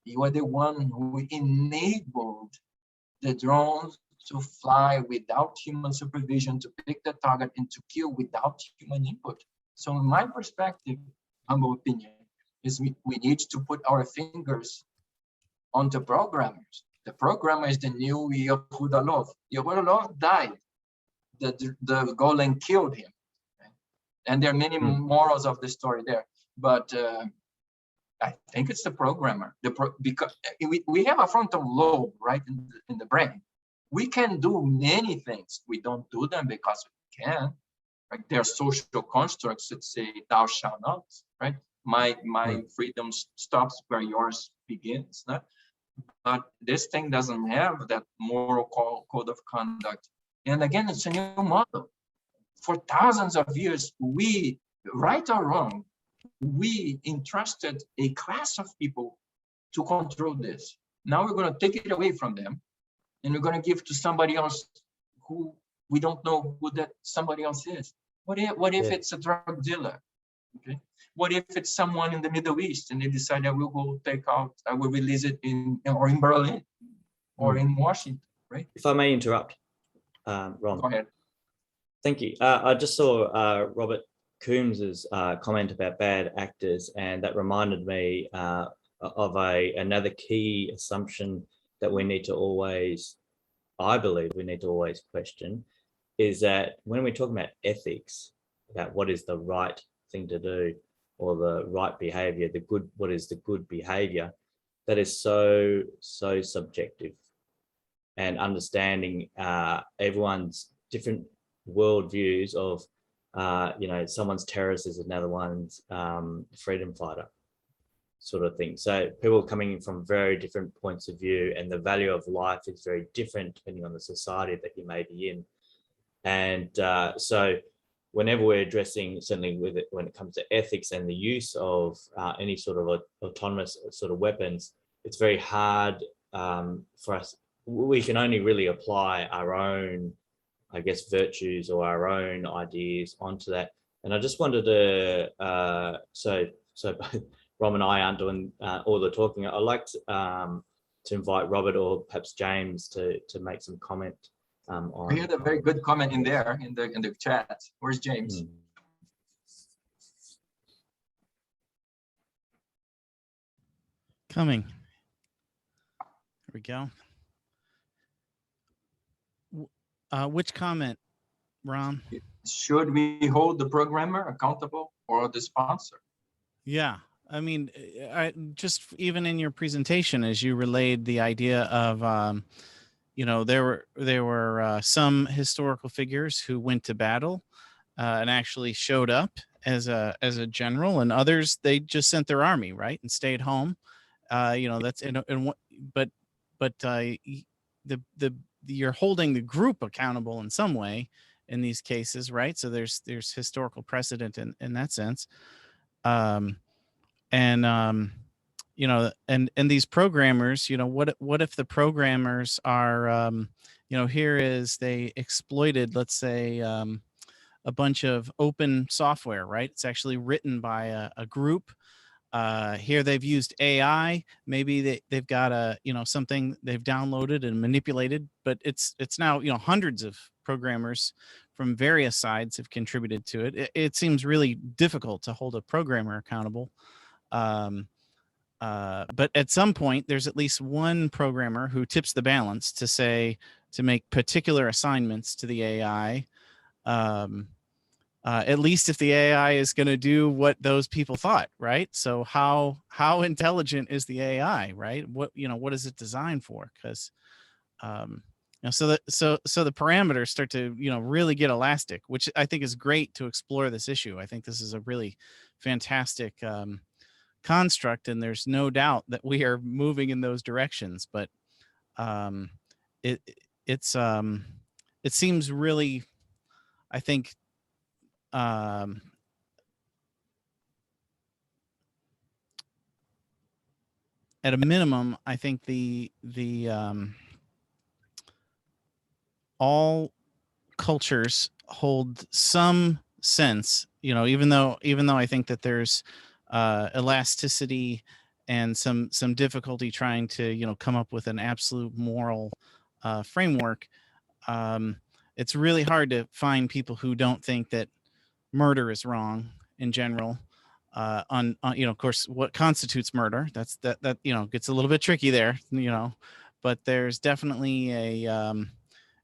You are the one who enabled the drones to fly without human supervision, to pick the target and to kill without human input. So in my perspective, humble opinion, is we need to put our fingers on the programmers. The programmer is the new Yehuda Lov. Yehuda Lov died. The Golem killed him. Right? And there are many morals of the story there. But I think it's the programmer. Because we have a frontal lobe, right, in the brain. We can do many things. We don't do them because we can. Right? There are social constructs that say, thou shalt not, right? My freedom stops where yours begins. No? But this thing doesn't have that moral code of conduct. And again, it's a new model. For thousands of years, we, right or wrong, we entrusted a class of people to control this. Now we're going to take it away from them, and we're going to give to somebody else who we don't know who that somebody else is. What if it's a drug dealer? Okay. What if it's someone in the Middle East and they decide I will go take out, I will release it in Berlin or in Washington, right? If I may interrupt, Ron. Go ahead. Thank you. I just saw Robert Coombs's comment about bad actors, and that reminded me of another key assumption that we need to always, I believe we need to always question, is that when we're talking about ethics, about what is the right thing to do or the right behavior, what is the good behavior, that is so subjective. And understanding everyone's different worldviews of, you know, someone's terrorist is another one's freedom fighter sort of thing. So people coming in from very different points of view, and the value of life is very different depending on the society that you may be in. And so whenever we're addressing, certainly with it, when it comes to ethics and the use of any sort of autonomous sort of weapons, it's very hard for us. We can only really apply our own, I guess, virtues or our own ideas onto that. And I just wanted to, so both Rom and I aren't doing all the talking. I'd like to invite Robert or perhaps James to make some comment on. I had a very good comment in there in the chat. Where's James? Coming. There we go. Which comment, Rom? Should we hold the programmer accountable or the sponsor? Yeah, I mean, I just even in your presentation, as you relayed the idea of, you know, there were some historical figures who went to battle and actually showed up as a general, and others they just sent their army, right, and stayed home. You know, that's but the you're holding the group accountable in some way in these cases, right? So there's historical precedent in that sense. You know, and these programmers, you know, what if the programmers are, you know, here is they exploited, let's say, a bunch of open software, right? It's actually written by a group. Here they've used AI. Maybe they've got a, you know, something they've downloaded and manipulated, but it's now, you know, hundreds of programmers from various sides have contributed to it. It seems really difficult to hold a programmer accountable. But at some point, there's at least one programmer who tips the balance to say, to make particular assignments to the AI. At least if the AI is going to do what those people thought, right? So how intelligent is the AI, right? What, you know, what is it designed for? Because you know, so the parameters start to, you know, really get elastic, which I think is great to explore this issue. I think this is a really fantastic construct, and there's no doubt that we are moving in those directions. But it seems really, I think, at a minimum, I think the all cultures hold some sense, you know, even though I think that there's elasticity and some difficulty trying to, you know, come up with an absolute moral framework. It's really hard to find people who don't think that murder is wrong in general. On you know, of course, what constitutes murder, that you know, gets a little bit tricky there, you know, but there's definitely a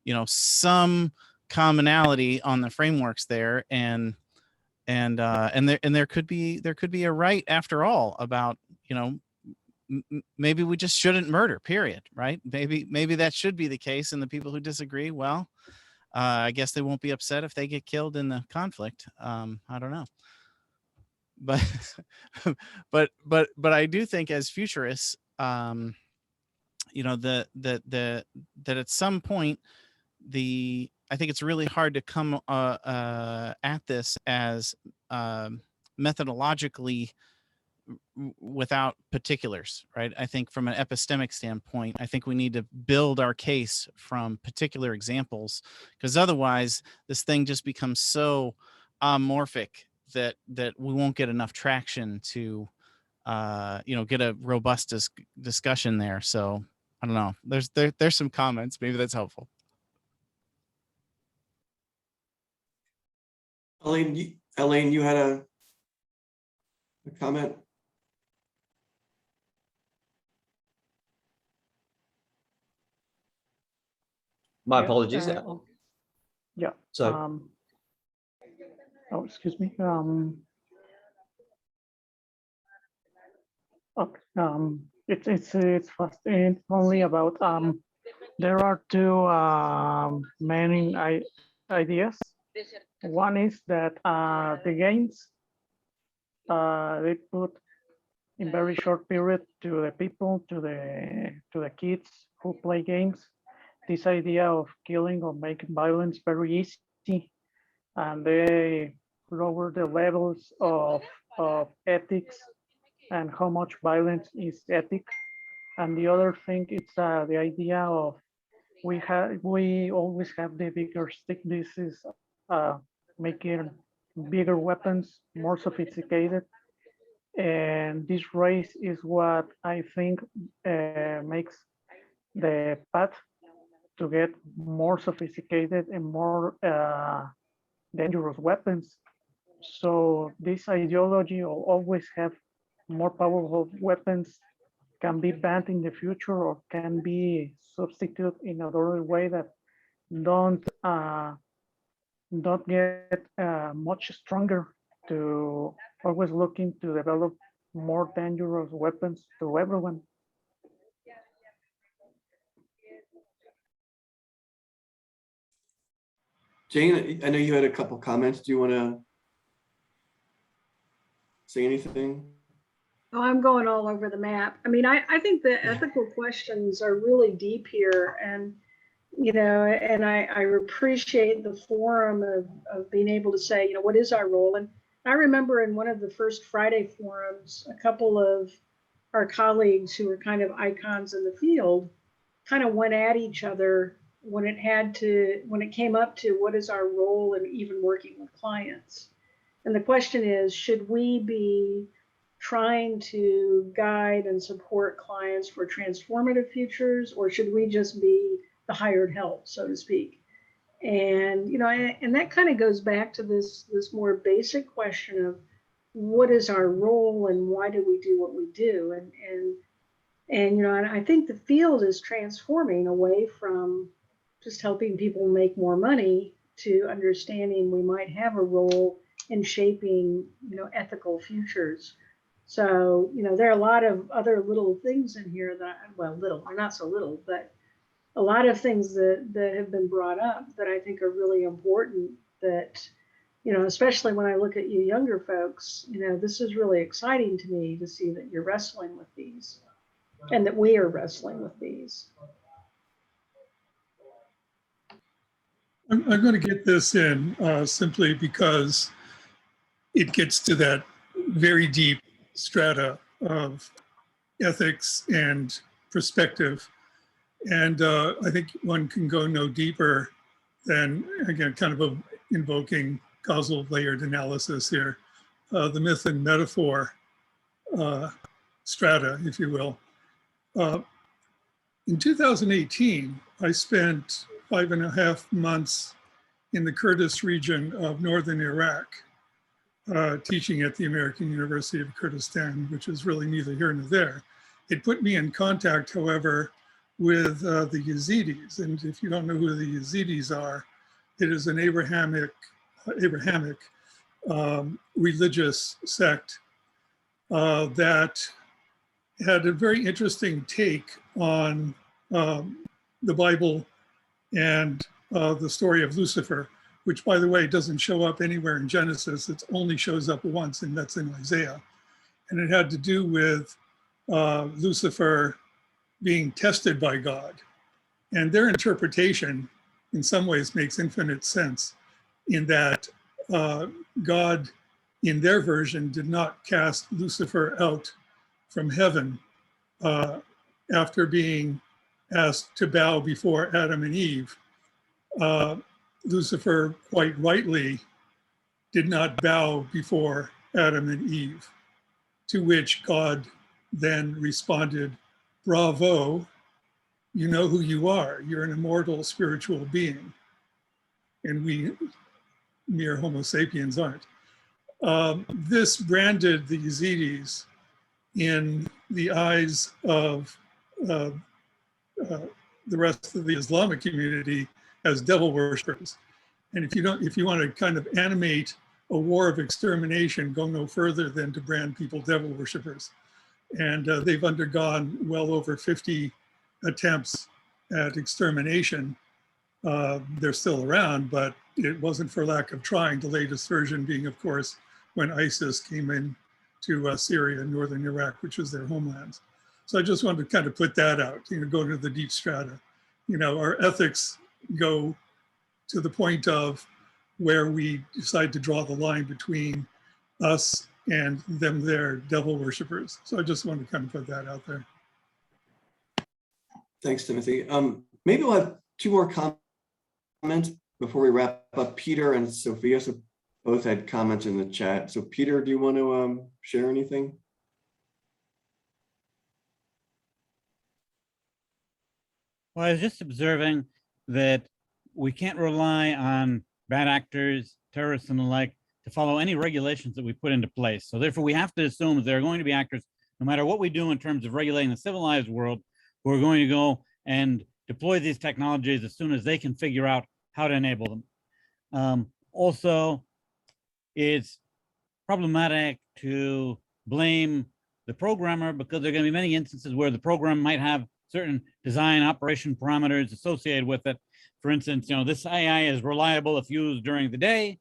you know, some commonality on the frameworks there, and there could be a right after all about, you know, maybe we just shouldn't murder, period, right? Maybe that should be the case, and the people who disagree, well, I guess they won't be upset if they get killed in the conflict. I don't know, but but I do think as futurists, you know, that at some point, I think it's really hard to come at this as methodologically without particulars, right? I think from an epistemic standpoint, I think we need to build our case from particular examples, because otherwise this thing just becomes so amorphic that we won't get enough traction to you know, get a robust discussion there. So I don't know, there's some comments, maybe that's helpful. Elaine, you had a comment? My apologies. Yeah. So Oh, excuse me. Okay. It's fast. It's only about there are two main ideas. One is that the games they put in very short period to the people, to the kids who play games, this idea of killing or making violence very easy, and they lower the levels of ethics and how much violence is ethic. And the other thing is the idea of we always have the bigger stick. This is making bigger weapons more sophisticated, and this race is what I think makes the path to get more sophisticated and more dangerous weapons. So this ideology will always have more powerful weapons can be banned in the future or can be substituted in another way that don't get much stronger, to always looking to develop more dangerous weapons to everyone. Jane, I know you had a couple comments. Do you want to say anything? Oh, I'm going all over the map. I mean, I think the ethical questions are really deep here, and and I appreciate the forum of being able to say, what is our role? And I remember in one of the first Friday forums, a couple of our colleagues who were kind of icons in the field kind of went at each other when it came up to what is our role in even working with clients. And the question is, should we be trying to guide and support clients for transformative futures, or should we just be the hired help, so to speak? And and that kind of goes back to this more basic question of what is our role and why do we do what we do? And I think the field is transforming away from just helping people make more money to understanding we might have a role in shaping ethical futures. So there are a lot of other little things in here that, well, little or not so little, but a lot of things that have been brought up that I think are really important, that especially when I look at you younger folks, this is really exciting to me to see that you're wrestling with these and that we are wrestling with these. I'm going to get this in simply because it gets to that very deep strata of ethics and perspective. And I think one can go no deeper than, again, kind of invoking causal layered analysis here, the myth and metaphor strata, if you will. In 2018, I spent 5.5 months in the Kurdish region of northern Iraq, teaching at the American University of Kurdistan, which is really neither here nor there. It put me in contact, however, with the Yazidis. And if you don't know who the Yazidis are, it is an Abrahamic religious sect that had a very interesting take on the Bible and the story of Lucifer, which, by the way, doesn't show up anywhere in Genesis. It only shows up once, and that's in Isaiah. And it had to do with Lucifer being tested by God. And their interpretation, in some ways, makes infinite sense, in that God, in their version, did not cast Lucifer out from heaven after being asked to bow before Adam and Eve. Lucifer, quite rightly, did not bow before Adam and Eve, to which God then responded, "Bravo, you know who you are. You're an immortal spiritual being. And we mere Homo sapiens aren't." This branded the Yazidis in the eyes of the rest of the Islamic community as devil worshippers. And if you want to kind of animate a war of extermination, go no further than to brand people devil worshippers. And they've undergone well over 50 attempts at extermination. They're still around, but it wasn't for lack of trying. The latest version being, of course, when ISIS came in to Syria and northern Iraq, which was their homelands. So I just wanted to kind of put that out, go into the deep strata. Our ethics go to the point of where we decide to draw the line between us and them, they're devil worshippers. So I just wanted to kind of put that out there. Thanks, Timothy. Maybe we'll have two more comments before we wrap up. Peter and Sophia, so both had comments in the chat. So Peter, do you want to share anything? Well, I was just observing that we can't rely on bad actors, terrorists and the like, to follow any regulations that we put into place. So therefore, we have to assume that there are going to be actors no matter what we do in terms of regulating the civilized world, who are going to go and deploy these technologies as soon as they can figure out how to enable them. Also, it's problematic to blame the programmer because there are going to be many instances where the program might have certain design operation parameters associated with it. For instance, this AI is reliable if used during the day,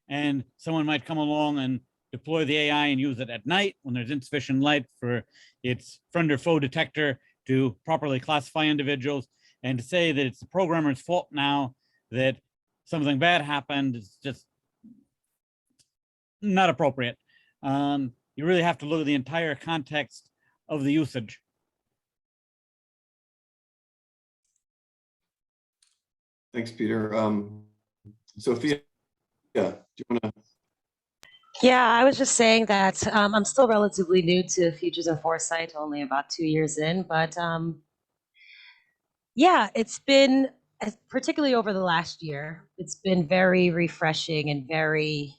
and someone might come along and deploy the AI and use it at night when there's insufficient light for its friend or foe detector to properly classify individuals. And to say that it's the programmer's fault now that something bad happened is just not appropriate. You really have to look at the entire context of the usage. Thanks, Peter. Sophia, do you want to? Yeah, I was just saying that I'm still relatively new to Futures and Foresight, only about 2 years in, but yeah, it's been, particularly over the last year, it's been very refreshing and very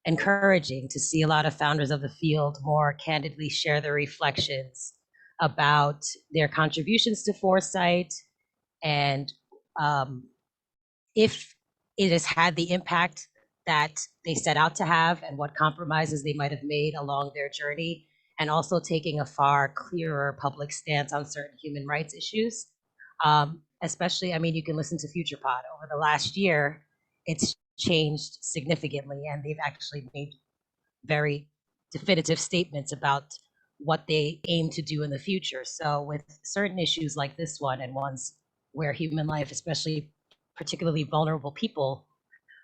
encouraging to see a lot of founders of the field more candidly share their reflections about their contributions to Foresight and if it has had the impact that they set out to have and what compromises they might have made along their journey, and also taking a far clearer public stance on certain human rights issues. Especially, I mean, you can listen to FuturePod. Over the last year, it's changed significantly, and they've actually made very definitive statements about what they aim to do in the future. So with certain issues like this one, and ones where human life, especially particularly vulnerable people,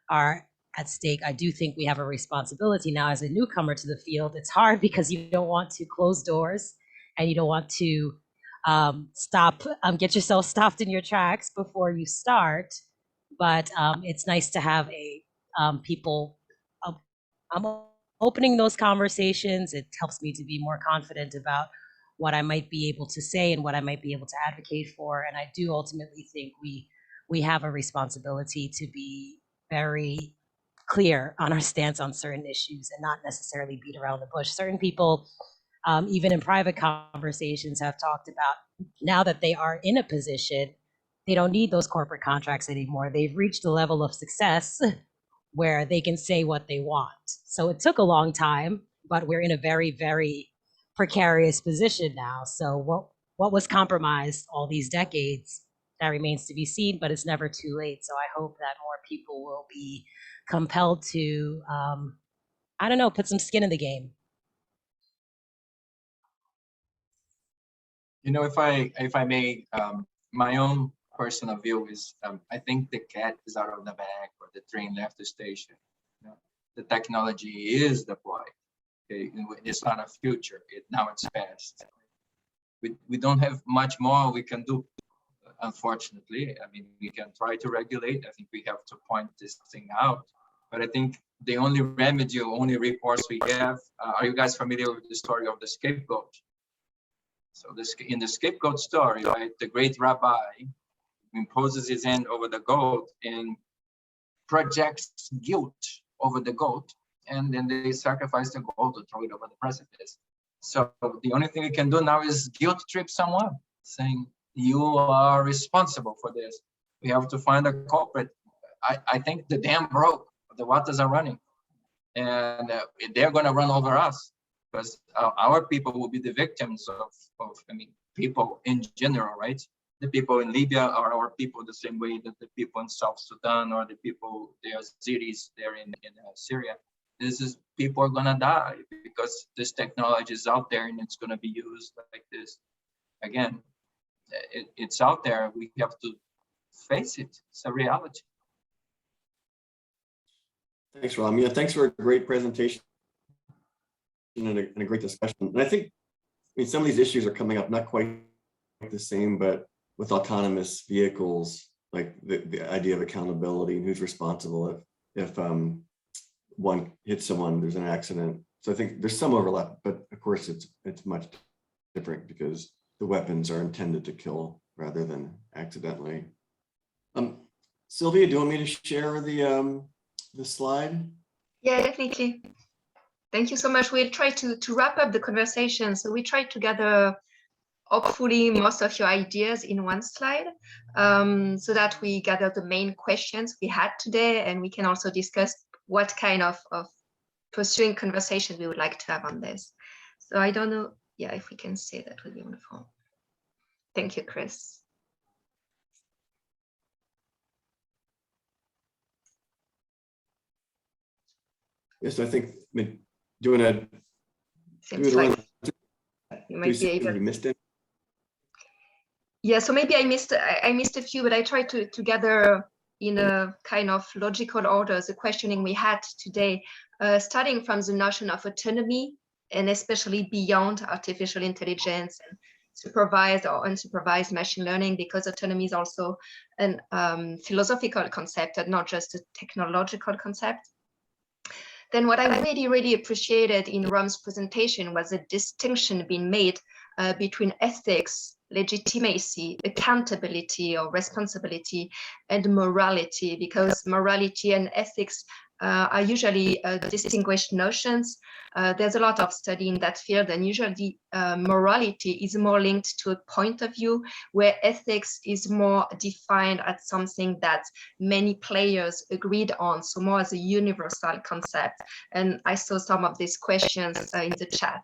are at stake, I do think we have a responsibility now as a newcomer to the field. It's hard because you don't want to close doors and you don't want to get yourself stopped in your tracks before you start. But it's nice to have people. I'm opening those conversations. It helps me to be more confident about what I might be able to say and what I might be able to advocate for. And I do ultimately think we have a responsibility to be very clear on our stance on certain issues and not necessarily beat around the bush. Certain people, even in private conversations, have talked about now that they are in a position, they don't need those corporate contracts anymore. They've reached a level of success where they can say what they want. So it took a long time, but we're in a very, very precarious position now. So what was compromised all these decades, that remains to be seen, but it's never too late. So I hope that more people will be compelled to, I don't know, put some skin in the game. If I may, my own personal view is, I think the cat is out of the bag, or the train left the station. The technology is deployed. Okay? It's not a future. Now it's past. We don't have much more we can do. Unfortunately, I mean, we can try to regulate. I think we have to point this thing out. But I think the only remedy, only recourse we have, are you guys familiar with the story of the scapegoat? So in the scapegoat story, right, the great rabbi imposes his hand over the goat and projects guilt over the goat, and then they sacrifice the goat to throw it over the precipice. So the only thing we can do now is guilt trip someone, saying, you are responsible for this. We have to find a culprit. I think the dam broke, the waters are running, and they're going to run over us, because our people will be the victims of I mean, people in general, right? The people in Libya are our people the same way that the people in South Sudan, or the people, the Azeris there in Syria. People are going to die because this technology is out there and it's going to be used like this. Again, it's out there. We have to face it. It's a reality. Thanks, Rom. Yeah, thanks for a great presentation and a great discussion. And I think, some of these issues are coming up not quite the same, but with autonomous vehicles, like the idea of accountability and who's responsible if one hits someone, there's an accident. So I think there's some overlap, but of course it's much different because the weapons are intended to kill rather than accidentally. Sylvia, do you want me to share the slide? Yeah, definitely. Thank you so much. We'll try to wrap up the conversation. So we tried to gather, hopefully, most of your ideas in one slide, so that we gather the main questions we had today, and we can also discuss what kind of pursuing conversation we would like to have on this. So I don't know, yeah, if we can say that would be wonderful. Thank you, Chris. Yes, I think doing a Seems like you might be able. You missed it. Yeah, so maybe I missed a few, but I tried to gather in a kind of logical order the questioning we had today, starting from the notion of autonomy, and especially beyond artificial intelligence and supervised or unsupervised machine learning, because autonomy is also an philosophical concept and not just a technological concept. Then what I really appreciated in Rom's presentation was the distinction being made between ethics, legitimacy, accountability or responsibility, and morality, because morality and ethics are usually distinguished notions. There's a lot of study in that field, and usually morality is more linked to a point of view, where ethics is more defined as something that many players agreed on, so more as a universal concept. And I saw some of these questions in the chat.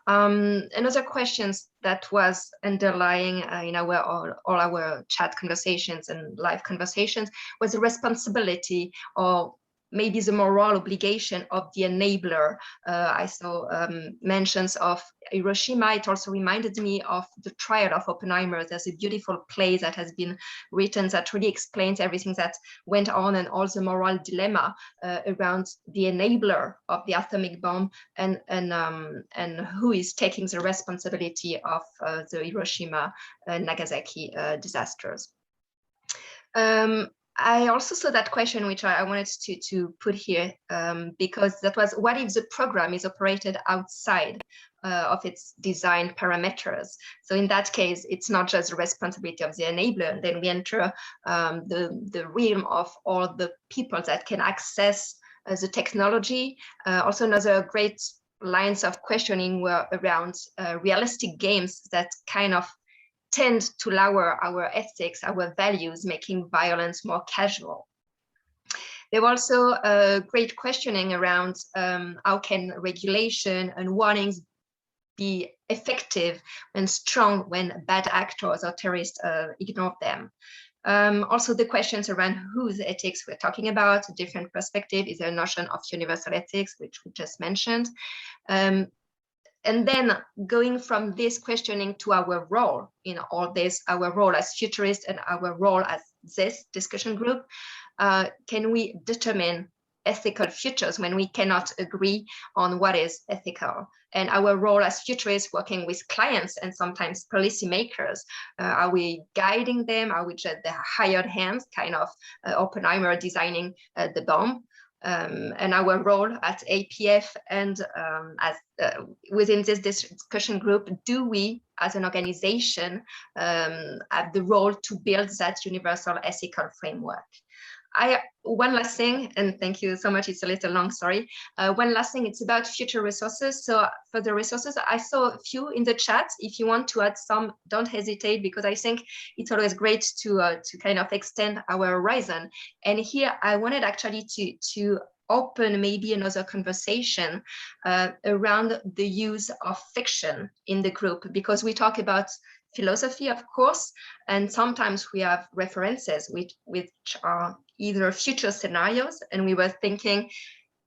Another questions that was underlying in all our chat conversations and live conversations was the responsibility, or maybe the moral obligation of the enabler. I saw mentions of Hiroshima. It also reminded me of the trial of Oppenheimer. There's a beautiful play that has been written that really explains everything that went on and all the moral dilemma around the enabler of the atomic bomb, and who is taking the responsibility of the Hiroshima and Nagasaki disasters. I also saw that question, which I wanted to put here, because that was, what if the program is operated outside of its design parameters? So in that case, it's not just the responsibility of the enabler, and then we enter the realm of all the people that can access the technology. Also, another great lines of questioning were around realistic games that kind of tend to lower our ethics, our values, making violence more casual. There were also great questioning around how can regulation and warnings be effective and strong when bad actors or terrorists ignore them. Also, the questions around whose ethics we're talking about, a different perspective, is there a notion of universal ethics, which we just mentioned. And then going from this questioning to our role in all this, our role as futurists and our role as this discussion group, can we determine ethical futures when we cannot agree on what is ethical? And our role as futurists working with clients and sometimes policymakers, are we guiding them? Are we just the hired hands, kind of Oppenheimer designing the bomb? And our role at APF and as within this discussion group, do we as an organization have the role to build that universal ethical framework? One last thing, and thank you so much, it's a little long, sorry. One last thing, it's about future resources. So for the resources, I saw a few in the chat. If you want to add some, don't hesitate, because I think it's always great to kind of extend our horizon. And here I wanted actually to open maybe another conversation around the use of fiction in the group, because we talk about philosophy, of course, and sometimes we have references which are either future scenarios, and we were thinking,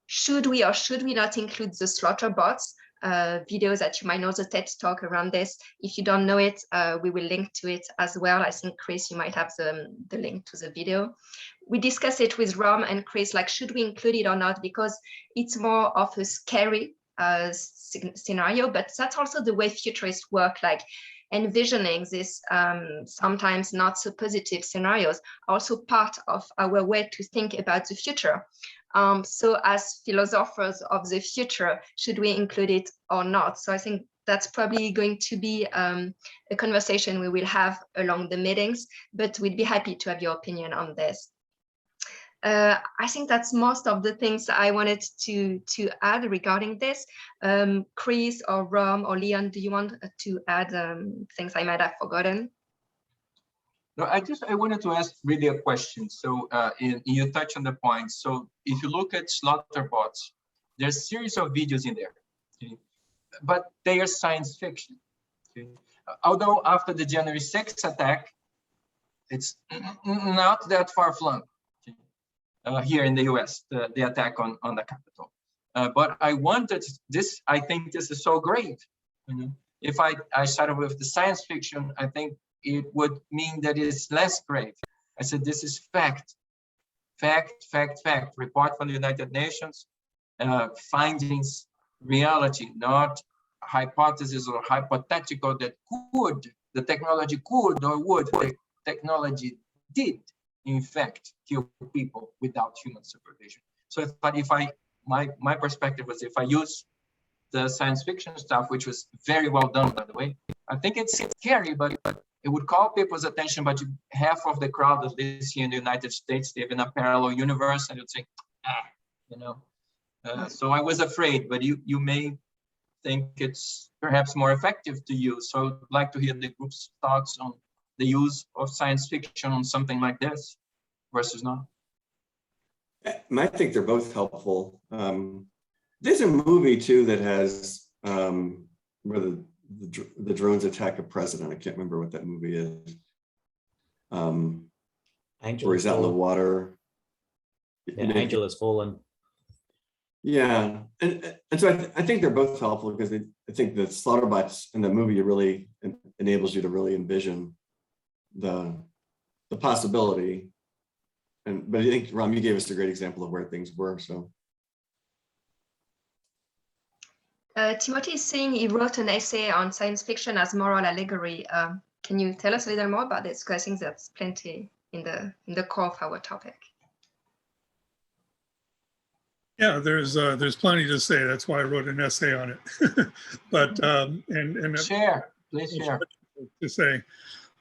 should we or should we not include the slaughter bots videos that you might know, the TED talk around this. If you don't know it, we will link to it as well. I think, Chris, you might have the link to the video. We discussed it with Rom and Chris, like, should we include it or not? Because it's more of a scary scenario, but that's also the way futurists work, like envisioning this sometimes not so positive scenarios, also part of our way to think about the future. So as philosophers of the future, should we include it or not? So I think that's probably going to be a conversation we will have along the meetings, but we'd be happy to have your opinion on this. I think that's most of the things I wanted to add regarding this. Chris or Rom or Leon, do you want to add things I might have forgotten? No, I wanted to ask really a question. So you touch on the point. So if you look at slaughter bots, there's a series of videos in there, okay? But they are science fiction. Okay? Although after the January 6th attack, it's not that far flung. Okay? Here in the US, the attack on the Capitol. But I wanted this, I think this is so great. You know? If I started with the science fiction, I think it would mean that it's less great. I said, this is fact. Report from the United Nations, findings, reality, not hypothesis or hypothetical that the technology could or would, the technology did, in fact, kill people without human supervision. So my perspective was, if I use the science fiction stuff, which was very well done, by the way, I think it's scary, but it would call people's attention. But half of the crowd, at least here in the United States, live in a parallel universe, and you'd say, you know. So I was afraid, but you may think it's perhaps more effective to use. So I'd like to hear the group's thoughts on the use of science fiction on something like this versus not. I think they're both helpful. There's a movie too that has where the drones attack a president. I can't remember what that movie is. Where he's out in the water. Yeah, Angel has fallen. Yeah, and so I think they're both helpful, because I think the slaughter bots in the movie really enables you to really envision the possibility. But I think, Rom, you gave us a great example of where things were. So Timothy is saying he wrote an essay on science fiction as moral allegory. Can you tell us a little more about this? Because I think that's plenty in the core of our topic. Yeah, there's plenty to say. That's why I wrote an essay on it. But please share. To say,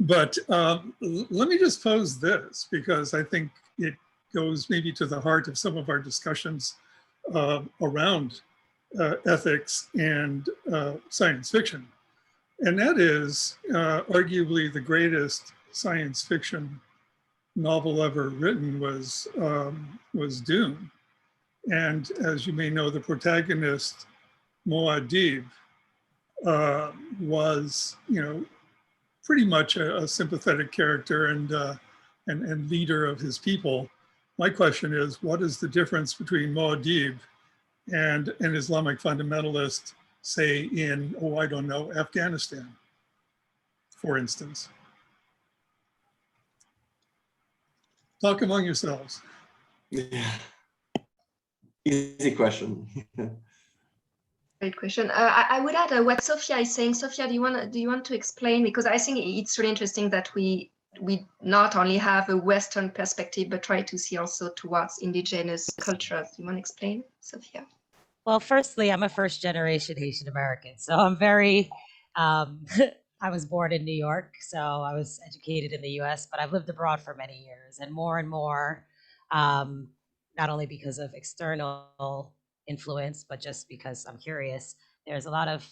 but let me just pose this, because I think it goes maybe to the heart of some of our discussions around ethics and science fiction, and that is arguably the greatest science fiction novel ever written was Dune. And as you may know, the protagonist, Muad'Dib, was, pretty much a sympathetic character and leader of his people. My question is, what is the difference between Muad'Dib and an Islamic fundamentalist, say in, I don't know, Afghanistan, for instance? Talk among yourselves. Yeah. Easy question. Great question. I would add what Sophia is saying. Sophia, do you want to explain? Because I think it's really interesting that we not only have a Western perspective, but try to see also towards indigenous cultures. Do you want to explain, Sophia? Well, firstly, I'm a first-generation Haitian American, so I'm very. I was born in New York, so I was educated in the U.S., but I've lived abroad for many years, and more, not only because of external influence, but just because I'm curious. There's a lot of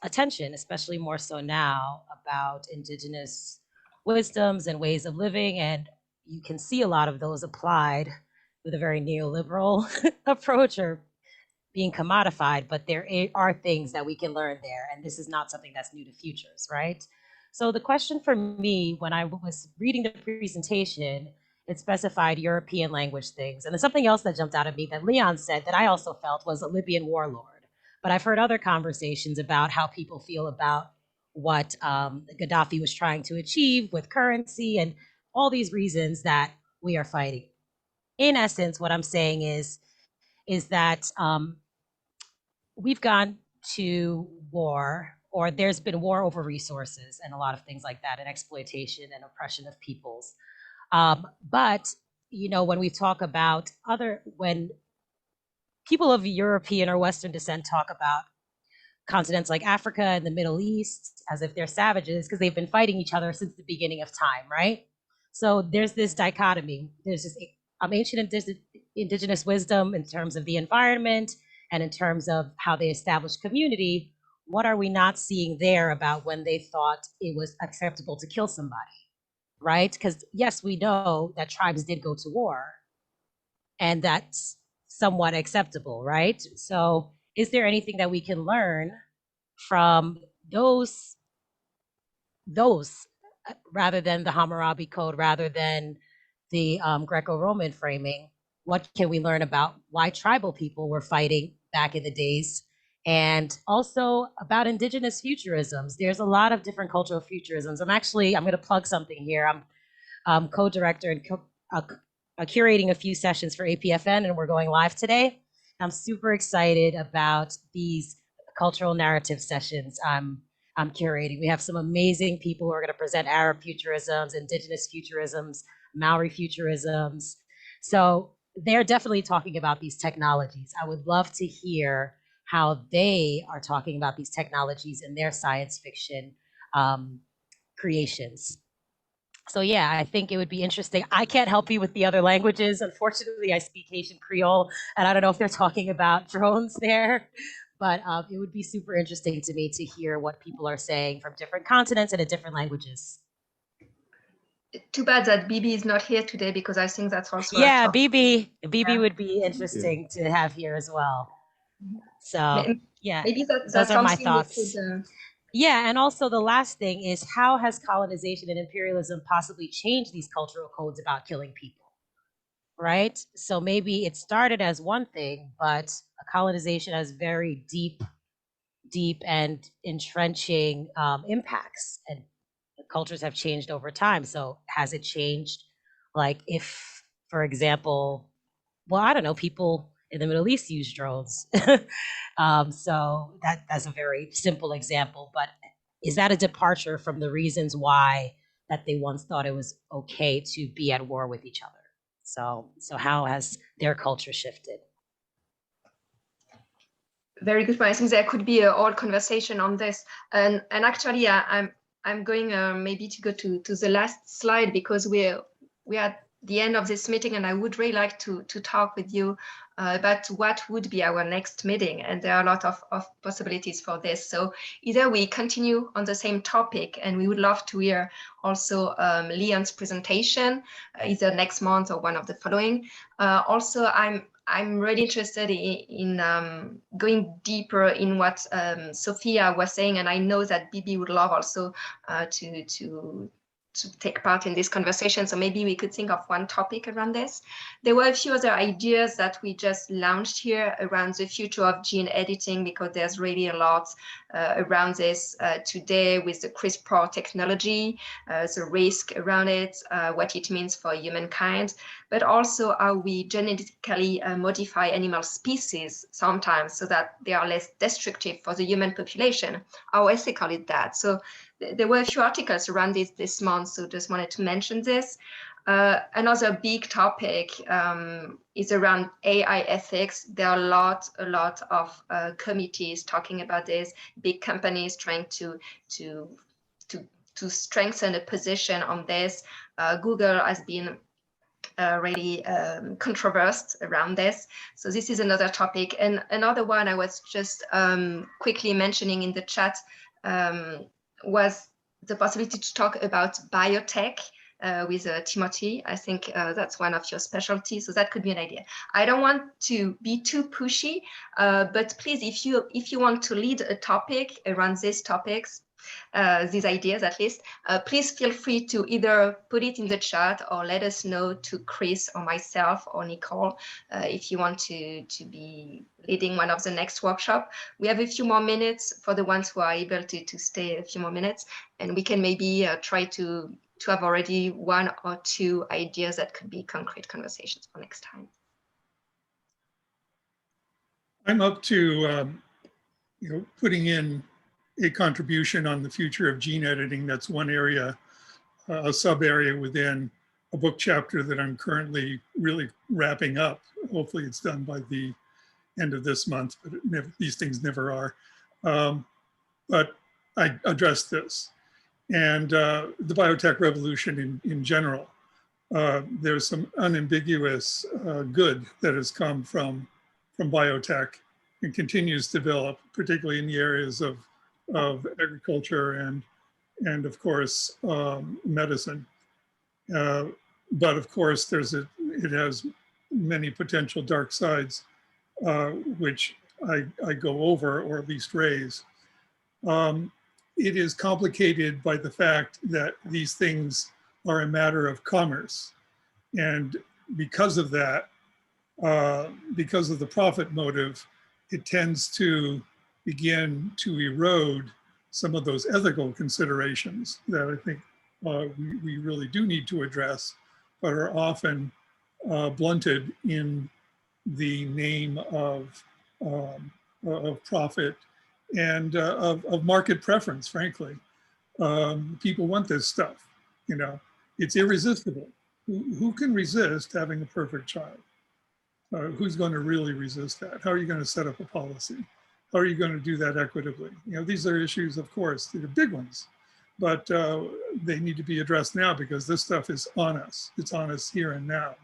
attention, especially more so now, about indigenous wisdoms and ways of living, and you can see a lot of those applied with a very neoliberal approach or being commodified, but there are things that we can learn there, and this is not something that's new to futures, right? So the question for me, when I was reading the presentation, it specified European language things. And then something else that jumped out at me that Leon said that I also felt was a Libyan warlord. But I've heard other conversations about how people feel about what Gaddafi was trying to achieve with currency and all these reasons that we are fighting. In essence, what I'm saying is that we've gone to war, or there's been war over resources and a lot of things like that, and exploitation and oppression of peoples. But, when we talk about when people of European or Western descent talk about continents like Africa and the Middle East as if they're savages, because they've been fighting each other since the beginning of time, right? So there's this dichotomy. There's this ancient indigenous wisdom in terms of the environment and in terms of how they establish community, what are we not seeing there about when they thought it was acceptable to kill somebody, right? Because yes, we know that tribes did go to war, and that's somewhat acceptable, right? So is there anything that we can learn from those rather than the Hammurabi Code, rather than the Greco-Roman framing? What can we learn about why tribal people were fighting back in the days? And also about indigenous futurisms. There's a lot of different cultural futurisms. I'm going to plug something here. I'm co-director and curating a few sessions for APFN, and we're going live today. I'm super excited about these cultural narrative sessions I'm curating. We have some amazing people who are going to present Arab futurisms, indigenous futurisms, Maori futurisms. So they're definitely talking about these technologies. I would love to hear how they are talking about these technologies in their science fiction creations. So yeah, I think it would be interesting. I can't help you with the other languages. Unfortunately, I speak Haitian Creole, and I don't know if they're talking about drones there, but it would be super interesting to me to hear what people are saying from different continents and in different languages. Too bad that Bibi is not here today, because I think that's also yeah, Bibi would be interesting to have here as well. So yeah, maybe that's those are my something thoughts. we could, Yeah, and also the last thing is, how has colonization and imperialism possibly changed these cultural codes about killing people, right? So maybe it started as one thing, but colonization has very deep and entrenching impacts, and cultures have changed over time. So has it changed? Like if, for example, well, I don't know, people in the Middle East use drones. So that's a very simple example, but is that a departure from the reasons why that they once thought it was okay to be at war with each other? So how has their culture shifted? Very good point. I think there could be a whole conversation on this, and actually, I'm going maybe to go to the last slide, because we're at the end of this meeting, and I would really like to talk with you about what would be our next meeting, and there are a lot of possibilities for this. So either we continue on the same topic, and we would love to hear also Leon's presentation, either next month or one of the following. Also, I'm really interested in going deeper in what Sophia was saying, and I know that Bibi would love also to take part in this conversation. So maybe we could think of one topic around this. There were a few other ideas that we just launched here around the future of gene editing, because there's really a lot around this today with the CRISPR technology, the risk around it, what it means for humankind, but also how we genetically modify animal species sometimes so that they are less destructive for the human population. How ethical is that? So there were a few articles around this month, so just wanted to mention this. Another big topic is around AI ethics. There are a lot of committees talking about this, big companies trying to strengthen a position on this. Google has been really controversy around this. So this is another topic. And another one I was just quickly mentioning in the chat was the possibility to talk about biotech with Timothy. I think that's one of your specialties, so that could be an idea. I don't want to be too pushy, but please, if you want to lead a topic around these topics, these ideas at least, please feel free to either put it in the chat or let us know to Chris or myself or Nicole if you want to be leading one of the next workshop. We have a few more minutes for the ones who are able to stay a few more minutes, and we can maybe try to have already one or two ideas that could be concrete conversations for next time. I'm up to putting in a contribution on the future of gene editing. That's one area, a sub area within a book chapter that I'm currently really wrapping up. Hopefully it's done by the end of this month, but these things never are. But I addressed this, and the biotech revolution in general. there's some unambiguous good that has come from biotech and continues to develop, particularly in the areas of agriculture and of course medicine. But of course, it has many potential dark sides, which I go over or at least raise. It is complicated by the fact that these things are a matter of commerce. And because of that, because of the profit motive, it tends to begin to erode some of those ethical considerations that I think we really do need to address, but are often blunted in the name of profit and of market preference, frankly. People want this stuff, you know, it's irresistible. Who can resist having a perfect child? Who's going to really resist that? How are you going to set up a policy? How are you going to do that equitably? You know, these are issues, of course, they're big ones, but they need to be addressed now because this stuff is on us. It's on us here and now.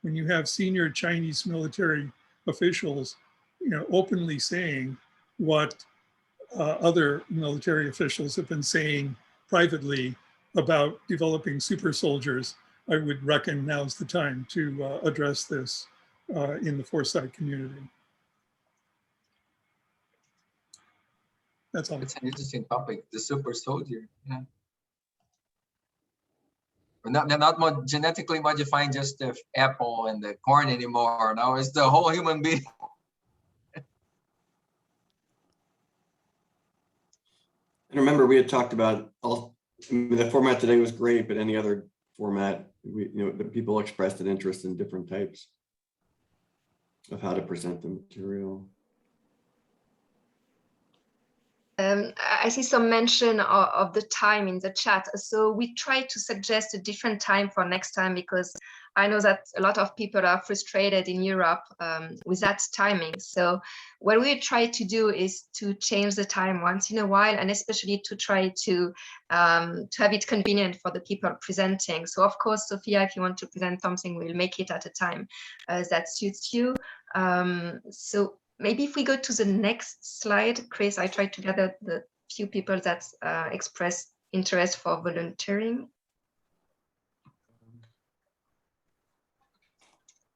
When you have senior Chinese military officials, you know, openly saying what other military officials have been saying privately about developing super soldiers, I would reckon now's the time to address this in the foresight community. That's all. It's an interesting topic, the super soldier. Yeah. They're not more genetically modifying just the apple and the corn anymore. Now it's the whole human being. And remember, we had talked about the format today was great, but any other format, the people expressed an interest in different types of how to present the material. I see some mention of the time in the chat. So we try to suggest a different time for next time because I know that a lot of people are frustrated in Europe with that timing. So what we try to do is to change the time once in a while, and especially to try to have it convenient for the people presenting. So of course, Sophia, if you want to present something, we'll make it at a time that suits you. So maybe if we go to the next slide, Chris, I tried to gather the few people that expressed interest for volunteering.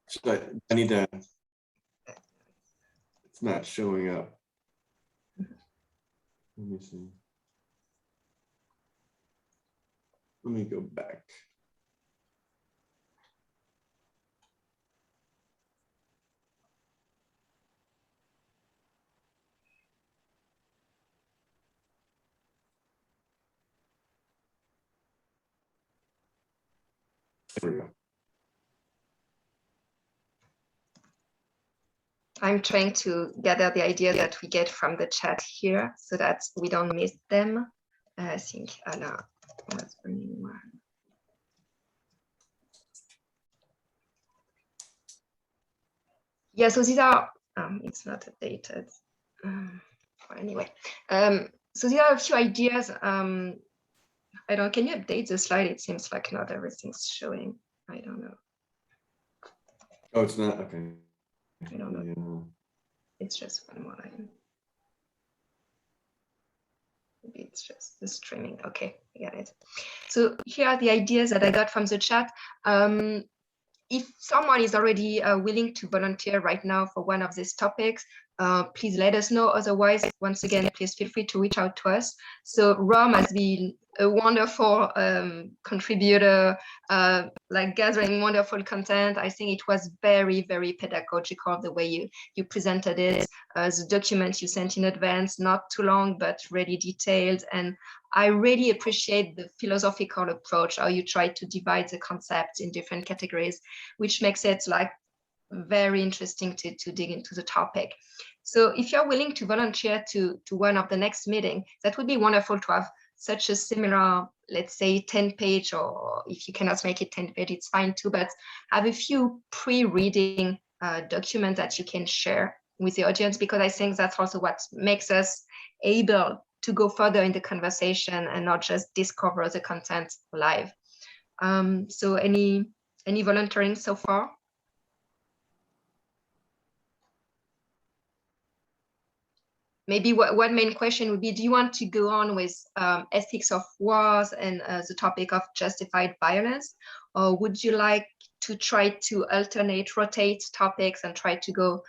So I need to, it's not showing up. Let me see. Let me go back. There we go. I'm trying to gather the ideas that we get from the chat here so that we don't miss them. I think Anna was bringing one. Yeah, so these are, it's not updated. Anyway, so these are a few ideas. I don't, can you update the slide? It seems like not everything's showing. I don't know. Oh, it's not, okay. I don't know. Yeah. It's just one more line. Maybe it's just the streaming. Okay, I got it. So here are the ideas that I got from the chat. If someone is already willing to volunteer right now for one of these topics, please let us know. Otherwise, once again, please feel free to reach out to us. So Rom has been a wonderful contributor, like gathering wonderful content. I think it was very, very pedagogical the way you presented it. The document you sent in advance, not too long, but really detailed. And I really appreciate the philosophical approach, how you try to divide the concepts in different categories, which makes it like very interesting to dig into the topic. So if you're willing to volunteer to one of the next meeting, that would be wonderful to have such a similar, let's say 10-page, or if you cannot make it 10-page, it's fine too, but have a few pre-reading documents that you can share with the audience, because I think that's also what makes us able to go further in the conversation and not just discover the content live. So any Any volunteering so far? Maybe one main question would be, do you want to go on with ethics of wars and the topic of justified violence? Or would you like to try to rotate topics and try to go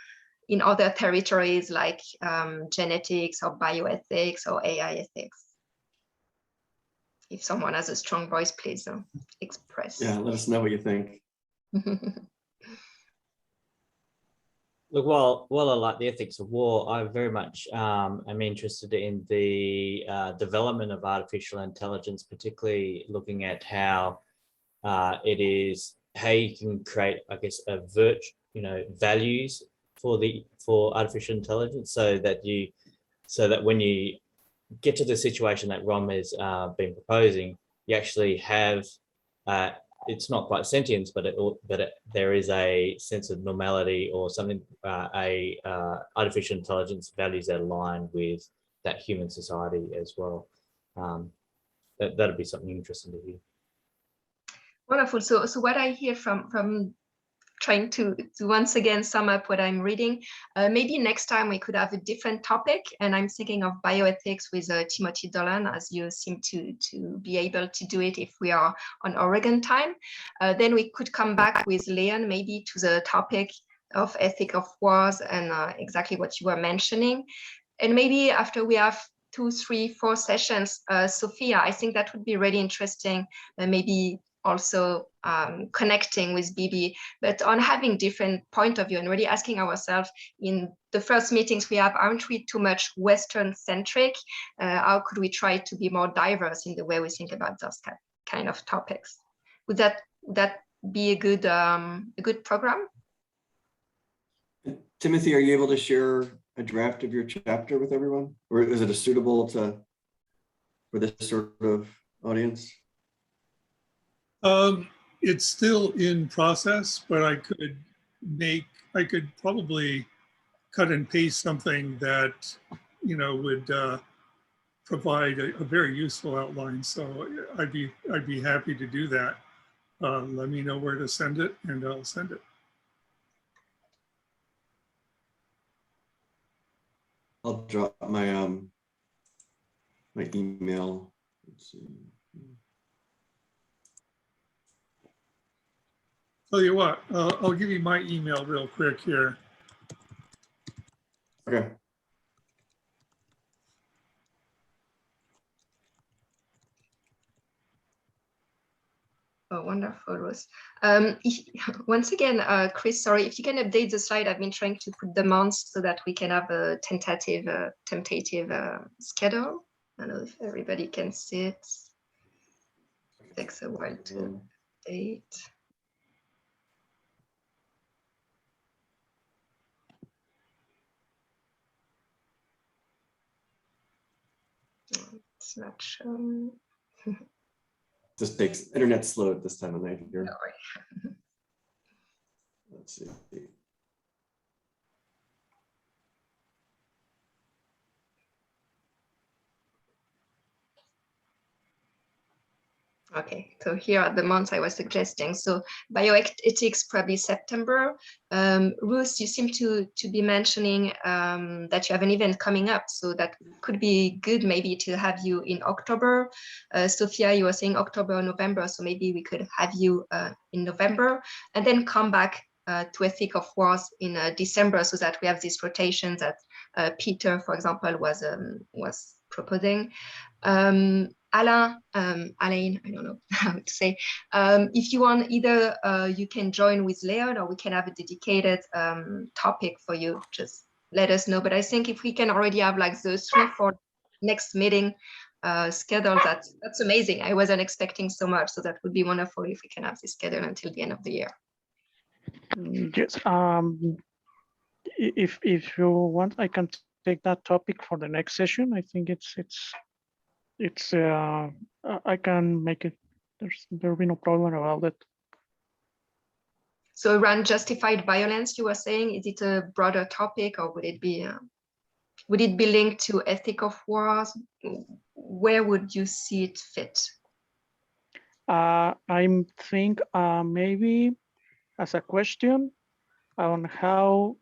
in other territories like genetics or bioethics or AI ethics? If someone has a strong voice, please express. Yeah, let us know what you think. Look, while I like the ethics of war, I very much am interested in the development of artificial intelligence, particularly looking at how how you can create, I guess, values for artificial intelligence, so that when you get to the situation that Rom has been proposing, you actually have it's not quite sentience, but there is a sense of normality or something, artificial intelligence values that align with that human society as well. That'd be something interesting to hear. Wonderful. So what I hear from trying to once again sum up what I'm reading, maybe next time we could have a different topic, and I'm thinking of bioethics with Timothy Dolan, as you seem to be able to do it if we are on Oregon time. Then we could come back with Leon maybe to the topic of ethic of wars and exactly what you were mentioning. And maybe after we have 2, 3, 4 sessions, Sophia, I think that would be really interesting, maybe also connecting with Bibi, but on having different point of view and really asking ourselves, in the first meetings we have, aren't we too much Western centric? How could we try to be more diverse in the way we think about those kind of topics? Would that be a good program? Timothy, are you able to share a draft of your chapter with everyone, or is it suitable for this sort of audience? It's still in process, but I could probably cut and paste something that, would provide a very useful outline. So I'd be happy to do that. Let me know where to send it and I'll send it. I'll drop my my email. Let's see. Tell you what, I'll give you my email real quick here. Okay. Oh, wonderful, Rose. Once again, Chris, sorry, if you can update the slide, I've been trying to put them on so that we can have a tentative schedule. I don't know if everybody can see it. It takes a while to update. It's not showing. This takes internet slow at this time of night here. Sorry. Let's see. Okay, so here are the months I was suggesting. So bioethics, probably September. Ruth, you seem to be mentioning that you have an event coming up, so that could be good maybe to have you in October. Sophia, you were saying October or November, so maybe we could have you in November, and then come back to ethic of wars in December, so that we have this rotation that Peter, for example, was proposing. Alain, I don't know how to say. If you want, either you can join with Leon, or we can have a dedicated topic for you. Just let us know. But I think if we can already have like the 3, 4 next meeting scheduled, that's amazing. I wasn't expecting so much, so that would be wonderful if we can have this scheduled until the end of the year. Yes. If you want, I can take that topic for the next session. I think I can make it. There'll be no problem about it. So around justified violence, you were saying, is it a broader topic, or would it be linked to ethic of wars? Where would you see it fit? I think maybe as a question on how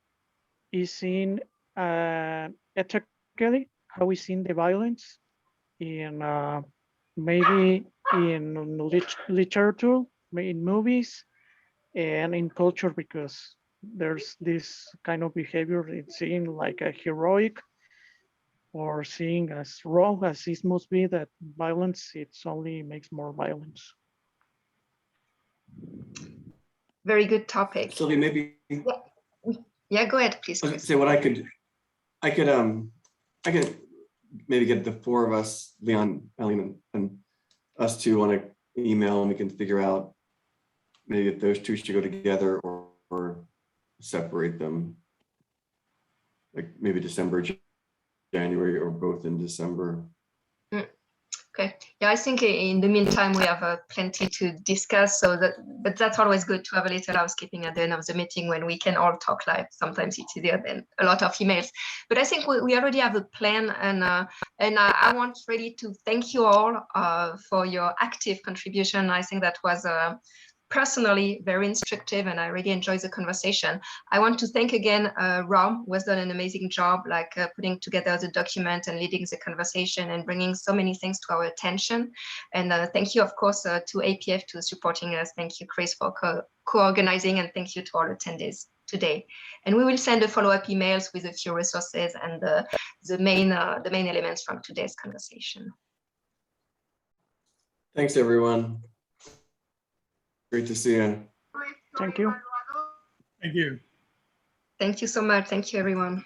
is seen ethically, how is seen the violence in maybe in literature, in movies, and in culture, because there's this kind of behavior it's seen like a heroic or seeing as wrong as it must be, that violence, it's only makes more violence. Very good topic. Sylvia, maybe Yeah, go ahead, please. I was gonna say what I could maybe get the four of us, Leon, Eileen, and us two on an email, and we can figure out maybe if those two should go together or separate them. Like maybe December, January, or both in December. Okay. Yeah, I think in the meantime we have plenty to discuss. But that's always good to have a little housekeeping at the end of the meeting when we can all talk live. Sometimes it's easier than a lot of emails. But I think we already have a plan, and I want really to thank you all for your active contribution. I think that was personally very instructive, and I really enjoyed the conversation. I want to thank again Rom, who has done an amazing job, like putting together the document and leading the conversation and bringing so many things to our attention. And thank you, of course, to APF to supporting us. Thank you, Chris, for co-organizing, and thank you to all attendees today. And we will send the follow-up emails with a few resources and the main elements from today's conversation. Thanks, everyone. Great to see you. Thank you. Thank you. Thank you so much. Thank you, everyone.